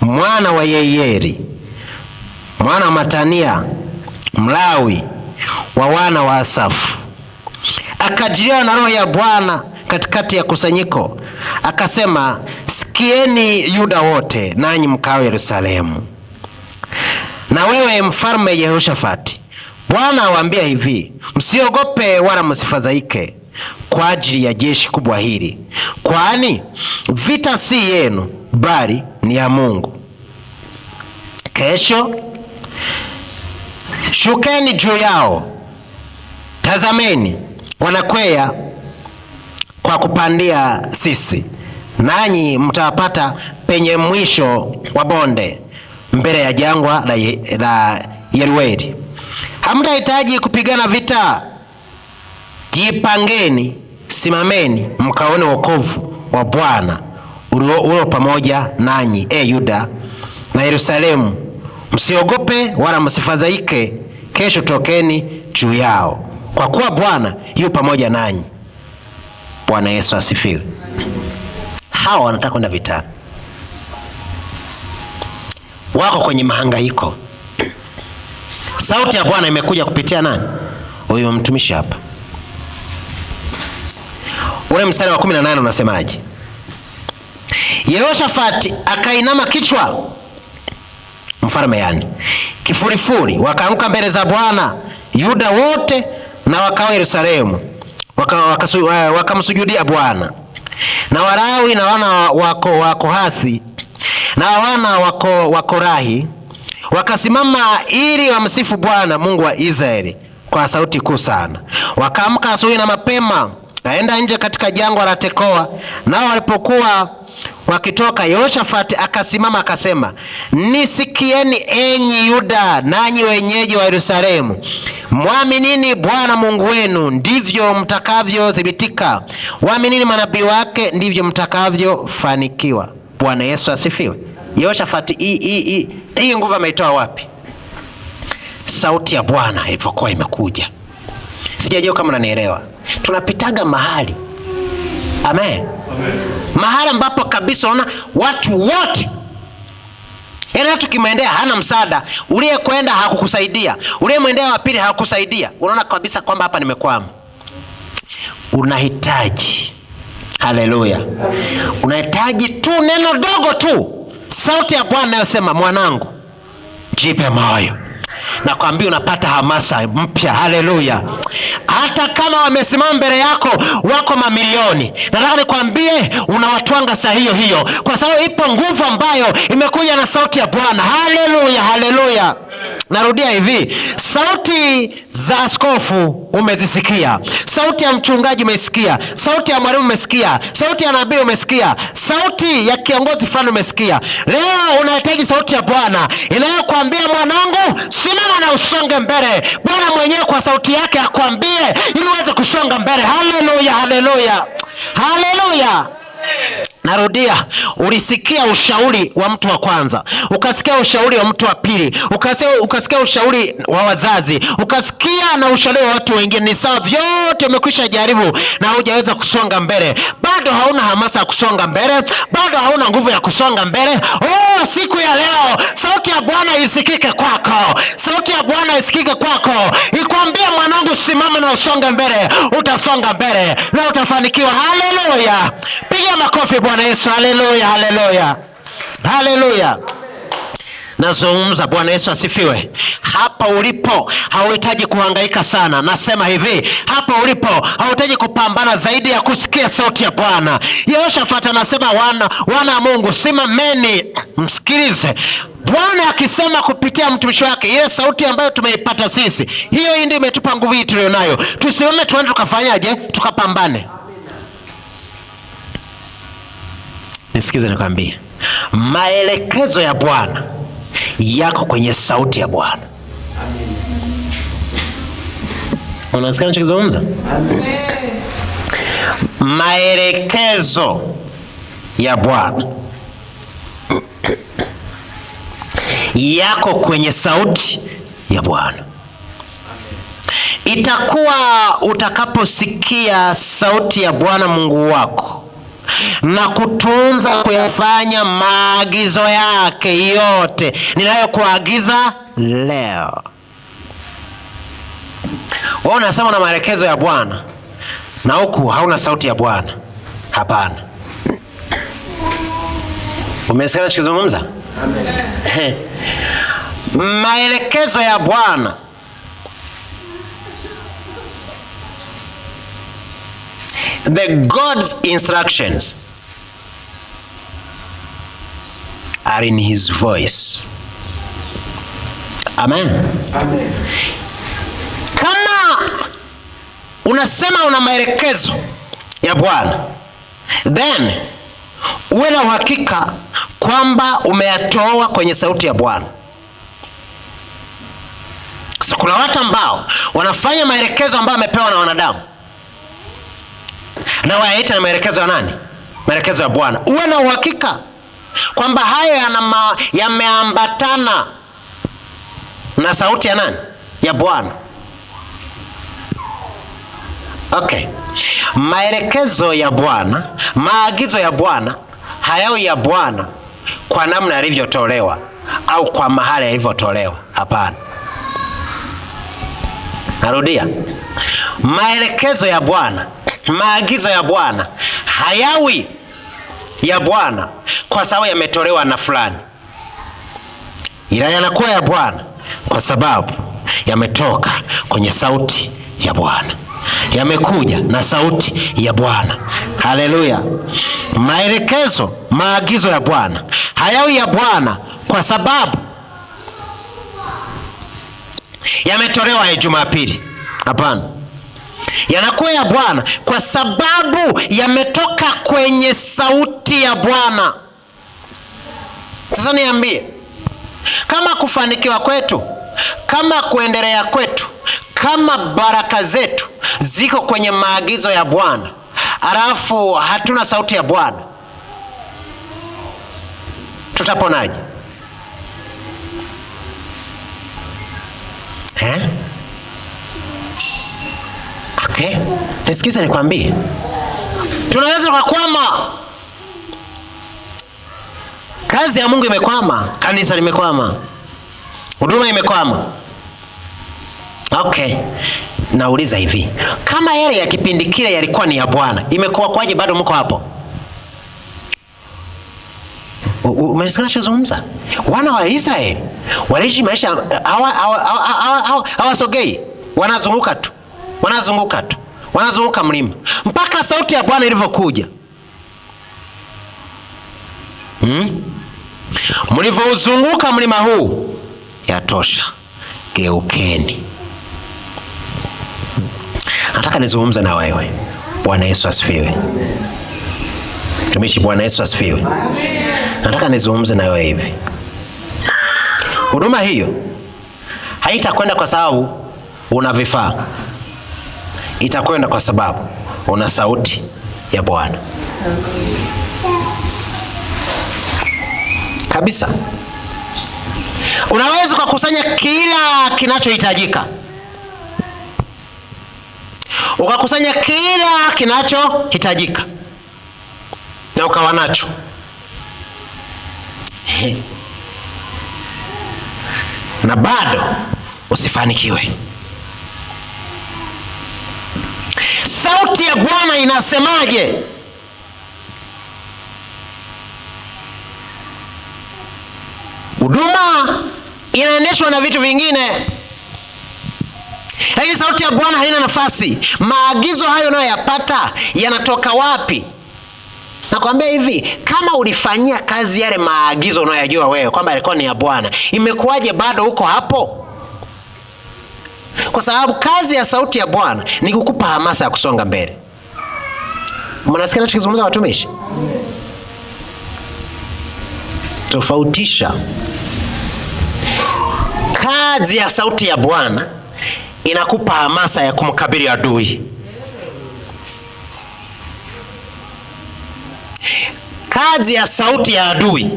S1: mwana wa Yeyeli mwana wa Matania Mlawi wa wana wa Asafu akajiliwa na Roho ya Bwana katikati ya kusanyiko, akasema, sikieni Yuda wote, nanyi mkao Yerusalemu, na wewe mfalme Yehoshafati, Bwana awaambia hivi, msiogope wala msifadhaike kwa ajili ya jeshi kubwa hili, kwani vita si yenu bali ni ya Mungu. Kesho shukeni juu yao, tazameni wanakwea kwa kupandia sisi, nanyi mtawapata penye mwisho wa bonde mbele ya jangwa la Yerueli. Hamtahitaji kupigana vita. Jipangeni, simameni, mkaone wokovu wa Bwana ulio pamoja nanyi, Yuda na Yerusalemu. Msiogope wala msifadhaike, kesho tokeni juu yao, kwa kuwa Bwana yu pamoja nanyi. Bwana Yesu asifiwe. Hawa wanataka kwenda vitani, wako kwenye mahangaiko. Sauti ya Bwana imekuja kupitia nani? Huyo mtumishi hapa. Ule mstari wa 18 unasemaje? Yehoshafati akainama kichwa, mfalme yani kifurifuri, wakaanguka mbele za Bwana, Yuda wote na wakao Yerusalemu, wakamsujudia Bwana. Na Walawi na wana wa Kohathi na wana wa Korahi wakasimama ili wamsifu Bwana Mungu wa Israeli kwa sauti kuu sana. Wakaamka asubuhi na mapema, kaenda nje katika jangwa la Tekoa. Nao walipokuwa wakitoka, Yehoshafati akasimama akasema, nisikieni enyi Yuda, nanyi wenyeji wa Yerusalemu, mwaminini Bwana Mungu wenu, ndivyo mtakavyothibitika. Waaminini manabii wake, ndivyo mtakavyofanikiwa. Bwana Yesu asifiwe. Yehoshafati hii nguvu ameitoa wapi? Sauti ya Bwana ilivyokuwa imekuja. Sijajua kama unanielewa. Tunapitaga mahali, amen, mahali ambapo kabisa unaona watu wote, yaani hata ukimwendea hana msaada, uliyekwenda hakukusaidia, uliyemwendea wa pili hakukusaidia, unaona kabisa kwamba hapa nimekwama. Unahitaji, haleluya, unahitaji tu neno dogo tu, sauti ya Bwana inayosema, mwanangu, jipe moyo. Nakwambia unapata hamasa mpya, haleluya. Hata kama wamesimama mbele yako wako mamilioni, nataka nikwambie unawatwanga saa hiyo hiyo, kwa sababu ipo nguvu ambayo imekuja na sauti ya Bwana. Haleluya, haleluya. Narudia hivi, sauti za askofu umezisikia, sauti ya mchungaji umesikia, sauti ya mwalimu umesikia, sauti ya nabii umesikia, sauti ya kiongozi fulani umesikia. Leo unahitaji sauti ya Bwana inayokuambia, mwanangu, simama na usonge mbele. Bwana mwenyewe kwa sauti yake akwambie ili uweze kusonga mbele. Haleluya, haleluya, haleluya. Narudia, ulisikia ushauri wa mtu wa kwanza, ukasikia ushauri wa mtu wa pili, ukasikia ushauri wa wazazi, ukasikia na ushauri wa watu wengine. Ni sawa, vyote umekwisha jaribu na hujaweza kusonga mbele. Bado hauna hamasa ya kusonga mbele, bado hauna nguvu ya kusonga mbele. Siku ya leo sauti ya Bwana isikike kwako, sauti ya Bwana isikike kwako, ikwambie mwanangu, simama na usonge mbele. Utasonga mbele na utafanikiwa. Haleluya! Piga makofi Bwana Yesu. Haleluya, haleluya, haleluya. Nazungumza. Bwana Yesu asifiwe. Hapa ulipo hauhitaji kuhangaika sana. Nasema hivi, hapa ulipo hauhitaji kupambana zaidi ya kusikia sauti ya Bwana. Yehoshafati anasema, wana Mungu, simameni msikilize. Bwana akisema kupitia mtumishi wake, ile sauti ambayo tumeipata sisi, hiyo ndio imetupa nguvu hii tulionayo. Tusione tuende tukafanyaje, tukapambane. Nisikize nikwambie, maelekezo ya Bwana yako kwenye sauti ya Bwana. Unasikia ninachozungumza? Maelekezo ya Bwana yako kwenye sauti ya Bwana. Itakuwa utakaposikia sauti ya Bwana Mungu wako na kutunza kuyafanya maagizo yake yote ninayokuagiza leo. Wewe unasema una maelekezo ya Bwana na huku hauna sauti ya Bwana. Hapana. Umesikia ninachozungumza? Amen. Maelekezo ya Bwana the God's instructions are in his voice. Amen. Amen. Kama unasema una maelekezo ya Bwana, then uwe na uhakika kwamba umeyatoa kwenye sauti ya Bwana. Sasa kuna watu ambao wanafanya maelekezo ambayo wamepewa na wanadamu na wayaita na maelekezo ya nani? Maelekezo ya Bwana. Uwe na uhakika kwamba hayo yameambatana na sauti ya nani? Ya Bwana. Okay. Maelekezo ya Bwana, maagizo ya Bwana hayawi ya Bwana kwa namna yalivyotolewa au kwa mahali yalivyotolewa. Hapana. Narudia. Maelekezo ya Bwana, maagizo ya Bwana hayawi ya Bwana kwa sababu yametolewa na fulani, ila yanakuwa ya Bwana kwa sababu yametoka kwenye sauti ya Bwana, yamekuja na sauti ya Bwana. Haleluya. Maelekezo, maagizo ya Bwana hayawi ya Bwana kwa sababu yametolewa ya Jumapili. Hapana. Yanakuwa ya Bwana kwa sababu yametoka kwenye sauti ya Bwana. Sasa niambie, kama kufanikiwa kwetu, kama kuendelea kwetu, kama baraka zetu ziko kwenye maagizo ya Bwana, alafu hatuna sauti ya Bwana, tutaponaje? Okay. Nisikize nikwambie, tunaweza kukwama. Kazi ya Mungu imekwama, kanisa limekwama, huduma imekwama. Okay. Nauliza hivi, kama yale ya kipindi kile yalikuwa ni ya Bwana, imekuwa kwaje bado mko hapo? Umesikia ninachozungumza? Wana wa Israeli waliishi maisha hawasogei, wanazunguka tu, wanazunguka mlima mpaka sauti ya Bwana ilivyokuja. Mlivyouzunguka mlima huu, yatosha, geukeni. Nataka nizungumze na wewe. Bwana Yesu asifiwe. Tumishi, Bwana Yesu asifiwe. Nataka nizungumze na wewe hivi. Huduma hiyo haitakwenda kwa sababu una vifaa. Itakwenda kwa sababu una sauti ya Bwana. kabisa. Unaweza kukusanya kila kinachohitajika, ukakusanya kila kinachohitajika na ukawa nacho, na bado usifanikiwe. Sauti ya Bwana inasemaje? Huduma inaendeshwa na vitu vingine, lakini sauti ya Bwana haina nafasi. Maagizo hayo unayoyapata yanatoka wapi? Nakwambia hivi, kama ulifanyia kazi yale maagizo unayojua wewe kwamba yalikuwa ni ya Bwana, imekuwaje bado uko hapo? Kwa sababu kazi ya sauti ya Bwana ni kukupa hamasa ya kusonga mbele. Mnasikia nachokizungumza watumishi? Tofautisha. Kazi ya sauti ya Bwana inakupa hamasa ya kumkabili adui. Kazi ya sauti ya adui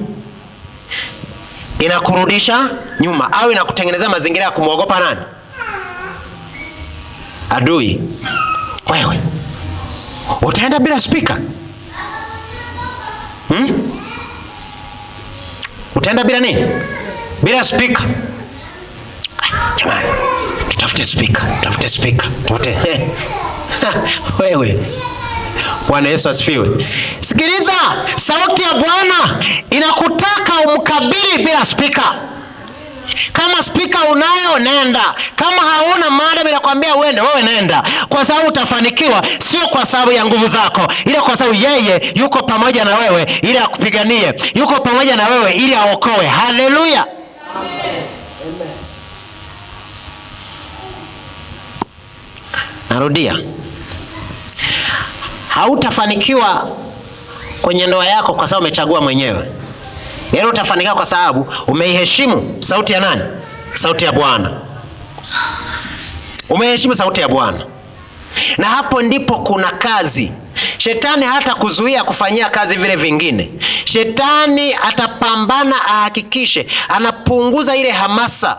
S1: inakurudisha nyuma au inakutengenezea mazingira ya kumwogopa nani? Adui. Wewe utaenda bila speaker? Utaenda bila nini? Bila speaker. Jamani, tutafute speaker, tutafute. Wewe. Bwana Yesu asifiwe. Sikiliza, sauti ya Bwana inakutaka umkabili bila speaker. Kama speaker unayo, nenda. Kama hauna, mada inakwambia uende, wewe nenda, kwa sababu utafanikiwa, sio kwa sababu ya nguvu zako, ila kwa sababu yeye yuko pamoja na wewe ili akupiganie, yuko pamoja na wewe ili aokoe. Haleluya. Amen. Narudia, hautafanikiwa kwenye ndoa yako kwa sababu umechagua mwenyewe. Yaani utafanikiwa kwa sababu umeiheshimu sauti ya nani? Sauti ya Bwana. Umeheshimu sauti ya Bwana. Na hapo ndipo kuna kazi. Shetani hata kuzuia kufanyia kazi vile vingine. Shetani atapambana ahakikishe anapunguza ile hamasa.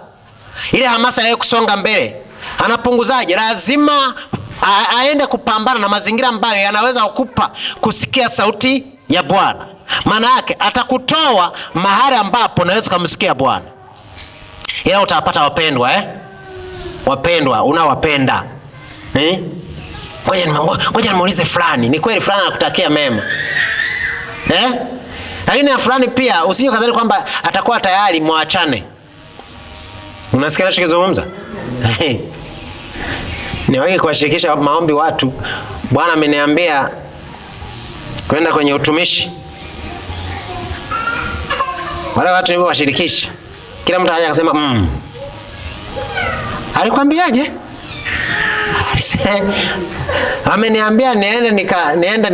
S1: Ile hamasa ya kusonga mbele. Anapunguzaje? Lazima aende kupambana na mazingira ambayo yanaweza kukupa kusikia sauti ya Bwana. Maana yake atakutoa mahali ambapo unaweza kumsikia Bwana. Ila utapata wapendwa, wapendwa unawapenda. Ngoja nimuulize fulani, ni kweli fulani anakutakia mema. Lakini na fulani pia usije kadhani kwamba atakuwa tayari muachane. Unasikia nachokizungumza? Niwahi kuwashirikisha maombi watu. Bwana ameniambia kwenda kwenye utumishi. Wale watu nipo washirikisha, kila mtu anaanza kusema alikwambiaje? Ameniambia niende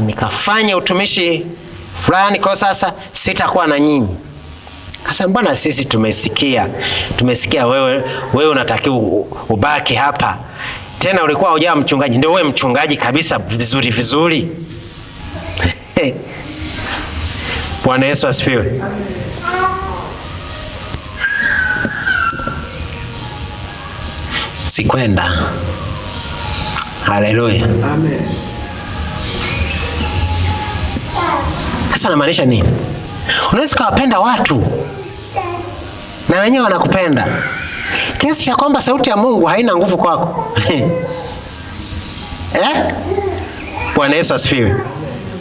S1: nikafanye utumishi fulani, kwa sasa sitakuwa na nyinyi. Kasa mbona sisi tumesikia wewe unatakiwa ubaki hapa. Tena ulikuwa hujaa mchungaji, ndio wewe mchungaji kabisa vizuri. Bwana Yesu asifiwe. Sikwenda. Haleluya. Amen. Sasa namaanisha nini? Unaweza kuwapenda watu na wenyewe wanakupenda, kiasi cha kwamba sauti ya Mungu haina nguvu kwako. Bwana Yesu asifiwe.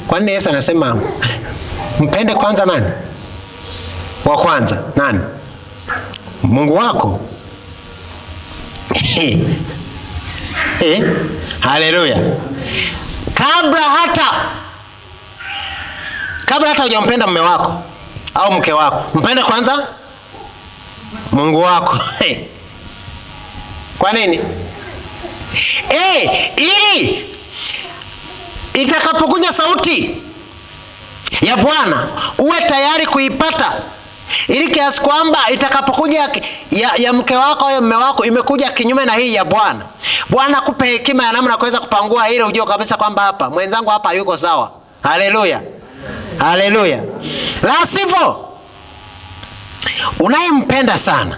S1: Kwa nini Yesu anasema mpende kwanza nani? Wa kwanza nani? Mungu wako. Haleluya. Kabla hata hujampenda mume wako au mke wako, mpende kwanza Mungu wako. Kwa nini? Ili itakapokuja sauti ya Bwana uwe tayari kuipata, ili kiasi kwamba itakapokuja ya mke wako au mume wako imekuja kinyume na hii ya Bwana, Bwana akupe hekima ya namna kuweza kupangua ile, ujue kabisa kwamba hapa mwenzangu hapa yuko sawa. Haleluya. Haleluya. La sivyo, unayempenda sana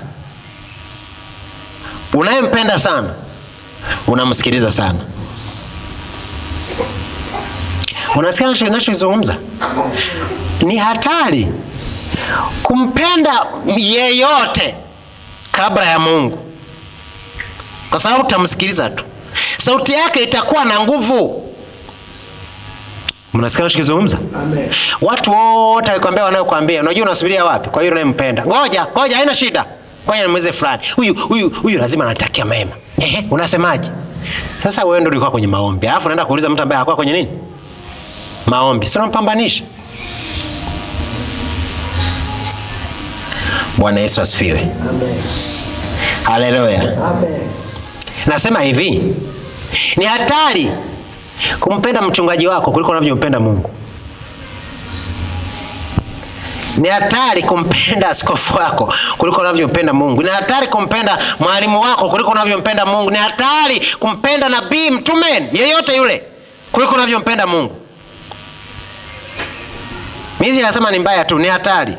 S1: unamsikiliza sana. Unasikia ninachozungumza? Ni hatari kumpenda yeyote kabla ya Mungu, kwa sababu utamsikiliza tu, sauti yake itakuwa na nguvu. Mnasikia ninachozungumza? Amen. Watu wote wakwambia wanayokuambia, unajua unasubiria wapi? Kwa hiyo unayempenda, ngoja haina shida, kwa hiyo mweze fulani, huyu lazima anatakia mema. Unasemaje? Sasa wewe ndio ulikuwa kwenye maombi, alafu unaenda kuuliza mtu ambaye hakuwa kwenye nini? Maombi. Sio unampambanisha. Bwana Yesu asifiwe. Amen. Haleluya. Amen. Nasema hivi, ni hatari kumpenda mchungaji wako kuliko unavyompenda Mungu. Ni hatari kumpenda askofu wako kuliko unavyompenda Mungu. Ni hatari kumpenda mwalimu wako kuliko unavyompenda Mungu. Ni hatari kumpenda nabii, mtume, yeyote yule kuliko unavyompenda Mungu. Mimi nasema ni mbaya tu, ni hatari.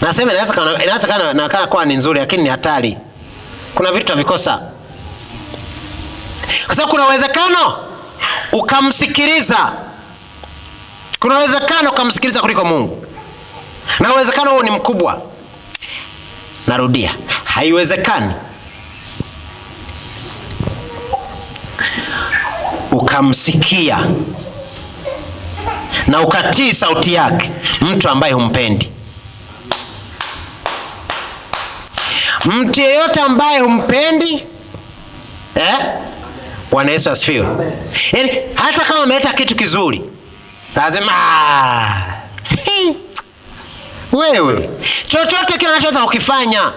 S1: Nasema inaweza kwa ni nzuri, lakini ni hatari. Kuna vitu tavikosa. Kwa sababu kuna uwezekano ukamsikiliza. Kuna uwezekano ukamsikiliza kuliko Mungu. Na uwezekano huo ni mkubwa. Narudia, haiwezekani ukamsikia na ukatii sauti yake mtu ambaye humpendi. Mtu yeyote ambaye humpendi, Bwana Yesu asifiwe. Yaani hata kama ameleta kitu kizuri, lazima wewe chochote kinachoweza kukifanya.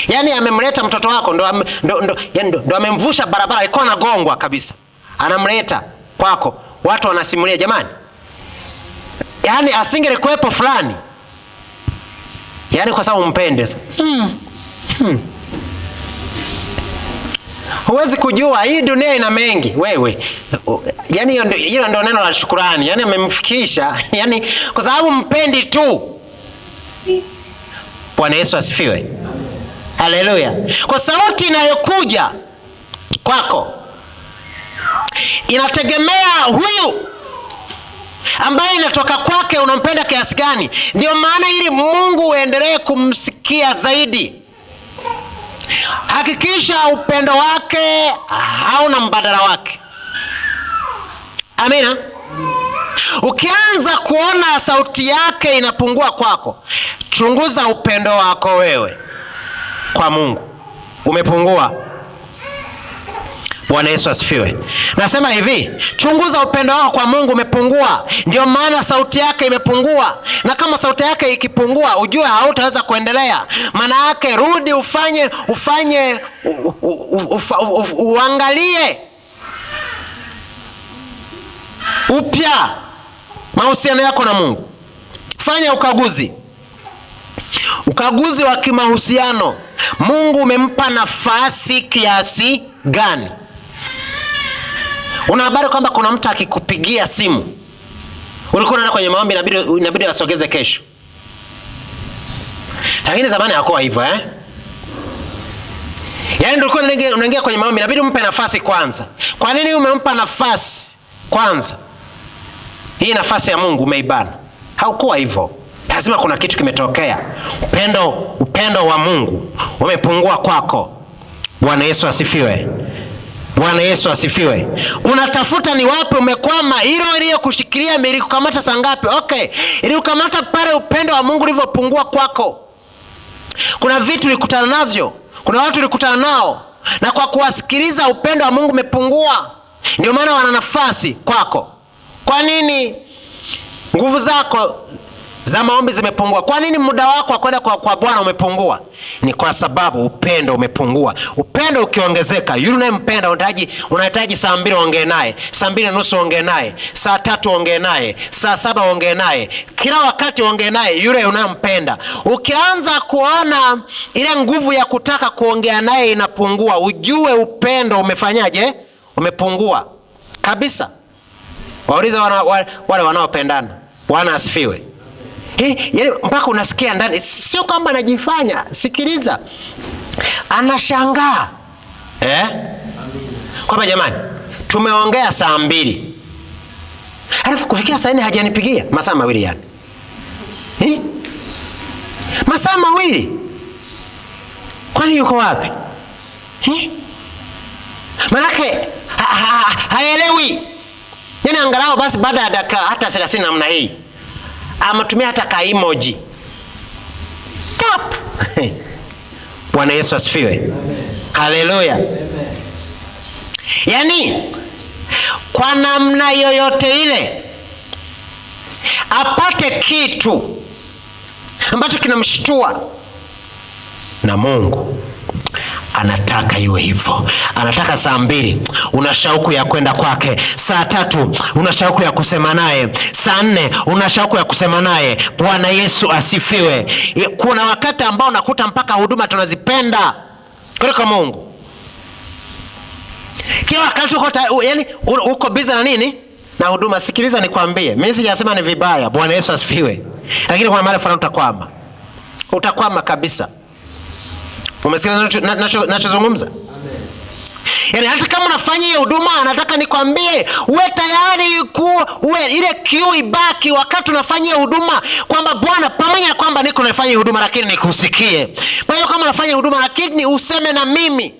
S1: Yaani amemleta mtoto wako ndo amemvusha barabara, iko anagongwa kabisa. Anamleta kwako. Watu wanasimulia, jamani, yaani asingelikuwepo fulani. Yaani kwa sababu umpende. Huwezi kujua hii dunia ina mengi wewe. Yaani hilo ndio neno la shukrani. Yaani amemfikisha, yaani kwa sababu mpendi tu. Bwana Yesu asifiwe. Haleluya. Kwa sauti inayokuja kwako inategemea huyu ambaye inatoka kwake unampenda kiasi gani. Ndio maana ili Mungu uendelee kumsikia zaidi, hakikisha upendo wake hauna mbadala wake. Amina. Ukianza kuona sauti yake inapungua kwako, chunguza upendo wako wewe kwa Mungu umepungua. Bwana Yesu asifiwe. Nasema hivi, chunguza upendo wako kwa Mungu umepungua. Ndio maana sauti yake imepungua. Na kama sauti yake ikipungua, ujue hautaweza kuendelea. Maana yake rudi uangalie upya mahusiano yako na Mungu. Fanya ukaguzi wa kimahusiano. Mungu umempa nafasi kiasi gani? Una habari kwamba kuna mtu akikupigia simu, ulikuwa unaenda kwenye maombi, inabidi asogeze kesho. Lakini zamani hakuwa hivyo, Yaani ulikuwa unaingia kwenye maombi, inabidi umpe nafasi kwanza. Kwa nini umempa nafasi kwanza? Hii nafasi ya Mungu umeibana. Haukuwa hivyo. Lazima kuna kitu kimetokea. Upendo wa Mungu umepungua kwako. Bwana Yesu asifiwe. Bwana Yesu asifiwe. Unatafuta ni wapi umekwama. Hilo iliyokushikilia ilikukamata saa ngapi? Okay. Ilikukamata pale upendo wa Mungu ulivyopungua kwako. Kuna vitu ulikutana navyo. Kuna watu ulikutana nao. Na kwa kuwasikiliza upendo wa Mungu umepungua. Ndio maana wana nafasi kwako. Kwa nini nguvu zako za maombi zimepungua? Kwa nini muda wako wa kwenda kwa Bwana umepungua? Ni kwa sababu upendo umepungua. Upendo ukiongezeka, yule unayempenda unahitaji saa 2 ongee naye, saa 2:30 ongee naye, saa 3 ongee naye, saa 7 ongee naye, kila wakati ongee naye yule unayempenda. Ukianza kuona ile nguvu ya kutaka kuongea naye inapungua, ujue upendo umefanyaje? Umepungua kabisa. Waulize wale wanaopendana. Bwana asifiwe. Yaani mpaka unasikia ndani, sio kwamba anajifanya. Sikiliza, anashangaa kwamba jamani, tumeongea saa 2, alafu kufikia saa 4 hajanipigia. Masaa 2 yani, masaa 2, kwani yuko wapi? Manake haelewi. Yani angalau basi baada ya dakika hata 30 namna hii amatumia hata ka emoji tap. Bwana Yesu asifiwe. Haleluya. Yani kwa namna yoyote ile apate kitu ambacho kinamshtua, na Mungu anataka iwe hivyo. Anataka saa 2 una shauku ya kwenda kwake, saa 3 una shauku ya kusema naye, saa 4 una shauku ya kusema naye. Bwana Yesu asifiwe. Kuna wakati ambao nakuta mpaka huduma tunazipenda kuliko Mungu. Kila wakati uko busy na nini? Na huduma. Sikiliza nikwambie, mimi sijasema ni vibaya. Bwana Yesu asifiwe. Lakini kuna mahali fulani utakwama kabisa. Umesikia nachozungumza? Yani hata kama unafanya hiyo huduma, nataka nikwambie uwe tayari uwe ile kiu ibaki wakati unafanya hiyo huduma, kwamba Bwana, pamoja na kwamba niko nafanya huduma lakini nikusikie. Kwa hiyo kama unafanya huduma lakini useme na mimi.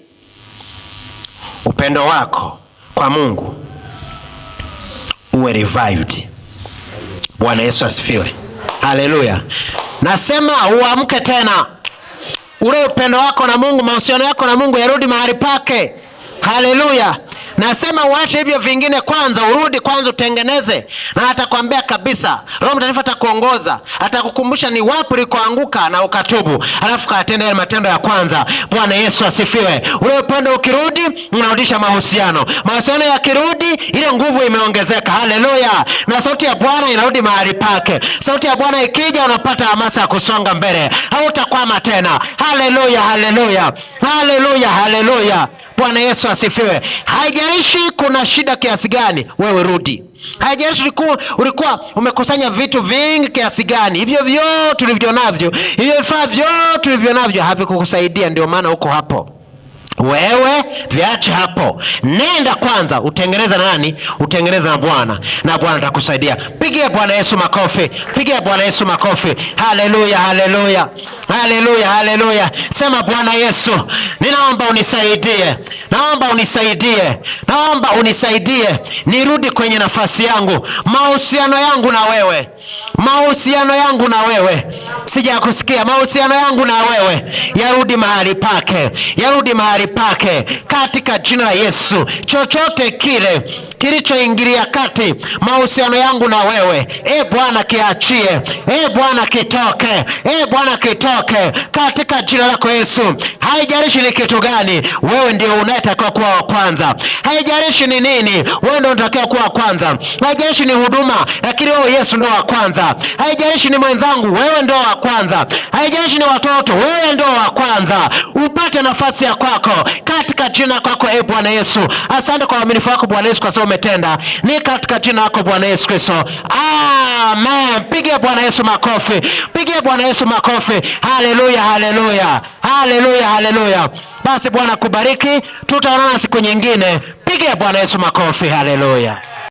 S1: Upendo wako kwa Mungu uwe revived. Bwana Yesu asifiwe. Haleluya. Nasema uamke tena. Ule upendo wako na Mungu, mahusiano yako na Mungu yarudi mahali pake. Haleluya. Nasema uache hivyo vingine kwanza, urudi kwanza utengeneze. Na atakwambia kabisa, Roho Mtakatifu atakuongoza, atakukumbusha ni wapi ulikoanguka na ukatubu, alafu katende yale matendo ya kwanza. Bwana Yesu asifiwe. Ule upendo ukirudi, unarudisha mahusiano. Mahusiano yakirudi, ile nguvu imeongezeka. Haleluya. Na sauti ya Bwana inarudi mahali pake. Sauti ya Bwana ikija, unapata hamasa ya kusonga mbele. Hautakwama tena. Haleluya, haleluya. Haleluya, haleluya. Bwana Yesu asifiwe. Haijalishi kuna shida kiasi gani, wewe rudi. Haijalishi ulikuwa umekusanya vitu vingi kiasi gani, hivyo vyote ulivyo navyo, hivyo vifaa vyote ulivyo navyo havikukusaidia, ndio maana uko hapo. Wewe viache hapo. Nenda kwanza utengeneza nani? Utengeneza na Bwana, na Bwana atakusaidia. Pigia Bwana Yesu makofi. Pigia Bwana Yesu makofi. Haleluya, haleluya. Haleluya, haleluya. Sema, Bwana Yesu, ninaomba unisaidie. Naomba unisaidie. Naomba unisaidie nirudi kwenye nafasi yangu. Mahusiano yangu na wewe. Mahusiano yangu na wewe. Sijakusikia. Mahusiano yangu na wewe yarudi mahali pake. Yarudi mahali pake katika jina la Yesu. Chochote kile kilichoingilia kati mahusiano yangu na wewe, Bwana kiachie. Bwana kitoke. Bwana kitoke katika jina lako Yesu. Haijalishi ni kitu gani, wewe ndio unayetakiwa kuwa wa kwanza. Haijalishi ni nini, wewe ndio unatakiwa kuwa wa kwanza. Haijalishi ni huduma, lakini wewe Yesu ndio wa kwanza. Haijalishi ni mwenzangu, wewe ndio wa kwanza. Haijalishi ni watoto, wewe ndio wa kwanza. Upate nafasi ya kwako katika jina lako Bwana Yesu. Asante kwa uaminifu wako Bwana Yesu, kwa sababu umetenda. Ni katika jina lako Bwana Yesu Kristo. Amen. Pigia Bwana Yesu makofi. Pigia Bwana Yesu makofi. Haleluya, haleluya. Haleluya, haleluya. Basi Bwana kubariki. Tutaonana siku nyingine. Pigia Bwana Yesu makofi. Haleluya.